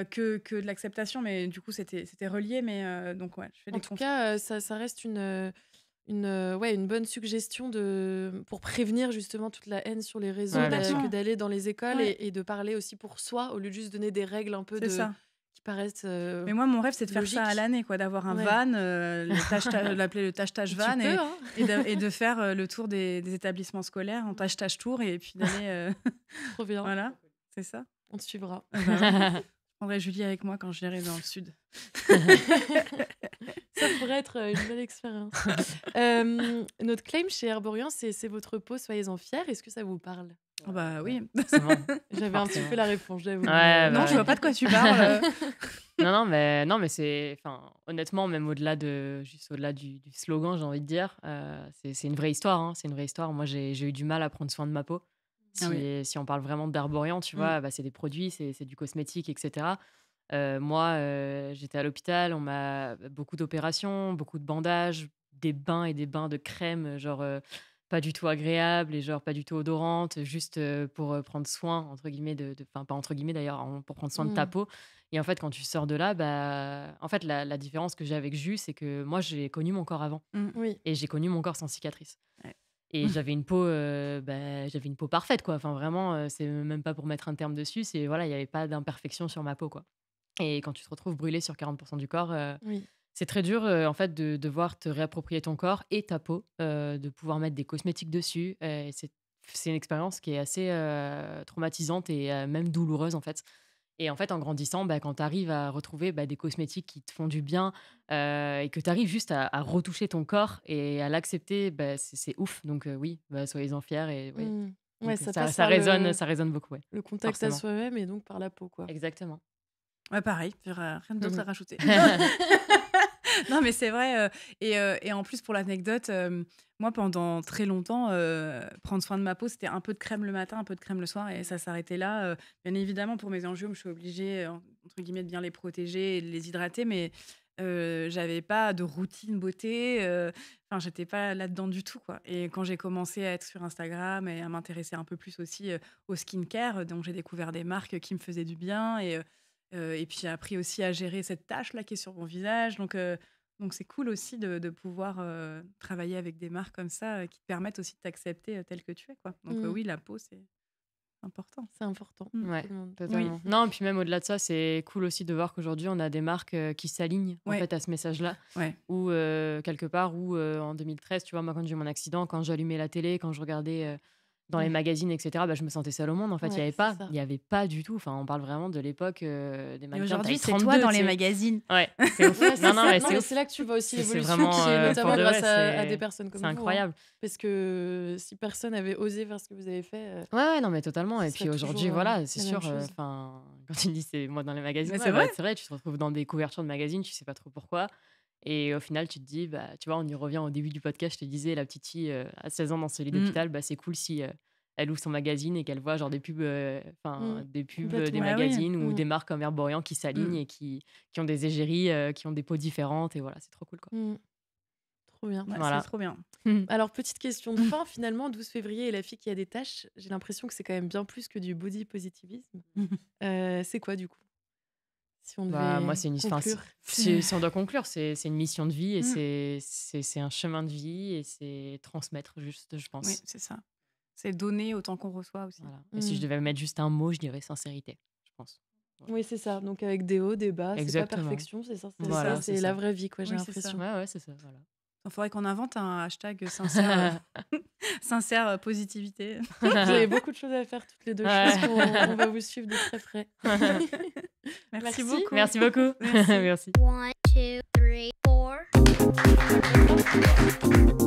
Speaker 5: que de l'acceptation. Mais du coup, c'était relié. Mais donc, ouais, je fais
Speaker 2: En
Speaker 5: des
Speaker 2: tout
Speaker 5: confs.
Speaker 2: cas, ça reste une bonne suggestion pour prévenir justement toute la haine sur les réseaux,
Speaker 4: Ouais, bien sûr.
Speaker 2: que d'aller dans les écoles
Speaker 5: Ouais.
Speaker 2: et de parler aussi pour soi, au lieu de juste donner des règles un peu
Speaker 5: C'est ça.
Speaker 2: qui paraissent.
Speaker 5: Mais moi, mon rêve, c'est de faire ça à
Speaker 2: logique.
Speaker 5: l'année, quoi, d'avoir un
Speaker 2: Ouais.
Speaker 5: van, l'appeler le tâche-tâche
Speaker 2: Tu
Speaker 5: van,
Speaker 2: peux, hein.
Speaker 5: et de faire le tour des établissements scolaires en tâche-tâche tour, et puis d'aller.
Speaker 2: Trop bien.
Speaker 5: Voilà, c'est ça.
Speaker 2: On te suivra.
Speaker 5: Je prendrai Julie avec moi quand j'irai dans le sud.
Speaker 2: Ça pourrait être une belle expérience. Notre claim chez Herborian, c'est votre peau, soyez-en fiers. Est-ce que ça vous parle?
Speaker 5: Oh bah oui.
Speaker 4: C'est bon.
Speaker 2: J'avais un petit
Speaker 4: Forcément.
Speaker 2: peu la réponse, j'avoue.
Speaker 4: Ouais,
Speaker 5: Non,
Speaker 4: bah
Speaker 5: je vois pas de quoi tu parles.
Speaker 4: Non, mais c'est. Enfin, honnêtement, même juste au-delà du slogan, j'ai envie de dire, c'est une vraie histoire. Hein, c'est une vraie histoire. Moi, j'ai eu du mal à prendre soin de ma peau.
Speaker 5: Ah oui.
Speaker 4: Si on parle vraiment d'Herborian, tu vois, bah, c'est des produits, c'est du cosmétique, etc. Moi, j'étais à l'hôpital, on m'a beaucoup d'opérations, beaucoup de bandages, des bains et des bains de crème, genre pas du tout agréables et genre pas du tout odorantes, juste pour prendre soin, entre guillemets, enfin, pas entre guillemets d'ailleurs, pour prendre soin de ta
Speaker 2: Mm.
Speaker 4: peau. Et en fait, quand tu sors de là, bah, en fait, la différence que j'ai avec Jus, c'est que moi, j'ai connu mon corps avant
Speaker 2: Oui.
Speaker 4: et j'ai connu mon corps sans cicatrice.
Speaker 5: Ouais.
Speaker 4: Et j'avais une peau, j'avais une peau parfaite, quoi. Enfin, vraiment, c'est même pas pour mettre un terme dessus, c'est voilà, il y avait pas d'imperfection sur ma peau, quoi. Et quand tu te retrouves brûlé sur 40% du corps,
Speaker 2: Oui.
Speaker 4: c'est très dur en fait de devoir te réapproprier ton corps et ta peau, de pouvoir mettre des cosmétiques dessus. Et c'est une expérience qui est assez traumatisante et même douloureuse en fait. Et en fait, en grandissant, bah, quand tu arrives à retrouver des cosmétiques qui te font du bien et que tu arrives juste à retoucher ton corps et à l'accepter, bah, c'est ouf. Donc oui, bah, soyez-en fiers. Et, ouais.
Speaker 2: Mm.
Speaker 4: Donc,
Speaker 2: Ouais, ça passe
Speaker 4: ça
Speaker 2: par
Speaker 4: ça résonne beaucoup. Ouais.
Speaker 2: le contact à
Speaker 4: forcément.
Speaker 2: soi-même et donc par la peau, quoi.
Speaker 4: Exactement.
Speaker 5: Ouais, pareil, rien d'autre à
Speaker 4: Mhm.
Speaker 5: rajouter. Non, mais c'est vrai. Et en plus, pour l'anecdote, moi, pendant très longtemps, prendre soin de ma peau, c'était un peu de crème le matin, un peu de crème le soir, et ça s'arrêtait là. Bien évidemment, pour mes angiomes, je suis obligée, entre guillemets, de bien les protéger et de les hydrater, mais j'avais pas de routine beauté. Enfin, j'étais pas là-dedans du tout, quoi. Et quand j'ai commencé à être sur Instagram et à m'intéresser un peu plus aussi au skincare, donc j'ai découvert des marques qui me faisaient du bien, et puis j'ai appris aussi à gérer cette tâche-là qui est sur mon visage. Donc c'est cool aussi de pouvoir travailler avec des marques comme ça qui te permettent aussi de t'accepter tel que tu es, quoi. Donc
Speaker 2: Mm.
Speaker 5: oui, la peau, c'est important.
Speaker 2: C'est important.
Speaker 5: Mm.
Speaker 4: Ouais,
Speaker 2: Tout le monde.
Speaker 4: totalement. Non, et puis même au-delà de ça, c'est cool aussi de voir qu'aujourd'hui, on a des marques qui s'alignent en
Speaker 5: Ouais.
Speaker 4: fait à ce message-là.
Speaker 5: Ouais.
Speaker 4: Ou quelque part, où en 2013, tu vois, moi, quand j'ai eu mon accident, quand j'allumais la télé, quand je regardais dans les
Speaker 2: Ouais.
Speaker 4: magazines, etc., bah, je me sentais seule au monde. En fait,
Speaker 2: Ouais,
Speaker 4: il
Speaker 2: c'est ça.
Speaker 4: n'y avait pas du tout. Enfin, on parle vraiment de l'époque des
Speaker 5: Et
Speaker 4: mannequins.
Speaker 5: aujourd'hui,
Speaker 4: taille
Speaker 5: c'est toi
Speaker 4: 32,
Speaker 5: dans
Speaker 4: tu
Speaker 5: les
Speaker 4: sais.
Speaker 5: magazines.
Speaker 4: Ouais, c'est ouf.
Speaker 2: Ouais, c'est
Speaker 4: non,
Speaker 2: ça.
Speaker 4: mais
Speaker 2: Non,
Speaker 4: c'est
Speaker 2: mais
Speaker 4: ouf.
Speaker 2: c'est là que tu vois aussi
Speaker 4: C'est
Speaker 2: l'évolution,
Speaker 4: vraiment,
Speaker 2: qui est
Speaker 4: pour
Speaker 2: notamment
Speaker 4: de
Speaker 2: grâce
Speaker 4: vrai,
Speaker 2: à des personnes comme
Speaker 4: C'est
Speaker 2: vous. Hein.
Speaker 4: incroyable.
Speaker 2: Parce que si personne avait osé faire ce que vous avez fait,
Speaker 4: Ouais, non, mais totalement. Et
Speaker 2: Ce
Speaker 4: puis
Speaker 2: serait
Speaker 4: aujourd'hui,
Speaker 2: toujours,
Speaker 4: voilà, c'est
Speaker 2: la
Speaker 4: sûr.
Speaker 2: même chose.
Speaker 4: Enfin, quand tu dis c'est moi dans les magazines,
Speaker 5: Mais
Speaker 4: ouais,
Speaker 5: c'est vrai.
Speaker 4: c'est vrai, tu te retrouves dans des couvertures de magazines, tu sais pas trop pourquoi. Et au final, tu te dis, bah, tu vois, on y revient au début du podcast, je te disais, la petite fille à 16 ans dans ce lit
Speaker 5: Mm.
Speaker 4: d'hôpital, bah, c'est cool si elle ouvre son magazine et qu'elle voit genre des pubs, des pubs,
Speaker 2: complètement.
Speaker 4: des
Speaker 5: Bah oui.
Speaker 4: magazines ou
Speaker 2: Mm.
Speaker 4: des marques comme Herborian qui s'alignent et qui ont des égéries, qui ont des peaux différentes. Et voilà, c'est trop cool, quoi.
Speaker 2: Mm. Trop bien.
Speaker 5: Ouais,
Speaker 4: Voilà.
Speaker 5: c'est trop bien.
Speaker 2: Alors, petite question de fin, finalement, 12 février et la fille qui a des taches, j'ai l'impression que c'est quand même bien plus que du body positivisme. C'est quoi, du coup? Si on devait
Speaker 4: Bah, moi, c'est une
Speaker 2: conclure.
Speaker 4: si on doit conclure, c'est une mission de vie et c'est un chemin de vie et c'est transmettre juste, je pense.
Speaker 5: Oui, c'est ça. C'est donner autant qu'on reçoit aussi.
Speaker 4: Voilà. Et si je
Speaker 2: Mm.
Speaker 4: devais mettre juste un mot, je dirais sincérité, je pense.
Speaker 2: Oui, c'est ça. Donc, avec des hauts, des bas, c'est pas
Speaker 4: Exactement.
Speaker 2: perfection, c'est ça.
Speaker 4: Voilà,
Speaker 2: C'est
Speaker 4: c'est
Speaker 2: la
Speaker 4: ça.
Speaker 2: vraie vie, quoi, j'ai
Speaker 5: Oui, c'est ça.
Speaker 2: l'impression.
Speaker 4: Ouais, c'est ça. Voilà.
Speaker 5: Il faudrait qu'on invente un hashtag sincère, sincère positivité.
Speaker 2: Vous avez beaucoup de choses à faire toutes les deux.
Speaker 4: Ouais.
Speaker 2: Je pense qu'on va vous suivre de très près.
Speaker 5: Merci
Speaker 2: Merci.
Speaker 5: beaucoup.
Speaker 4: Merci beaucoup.
Speaker 5: Merci.
Speaker 4: Merci.
Speaker 1: 1, 2, 3, 4.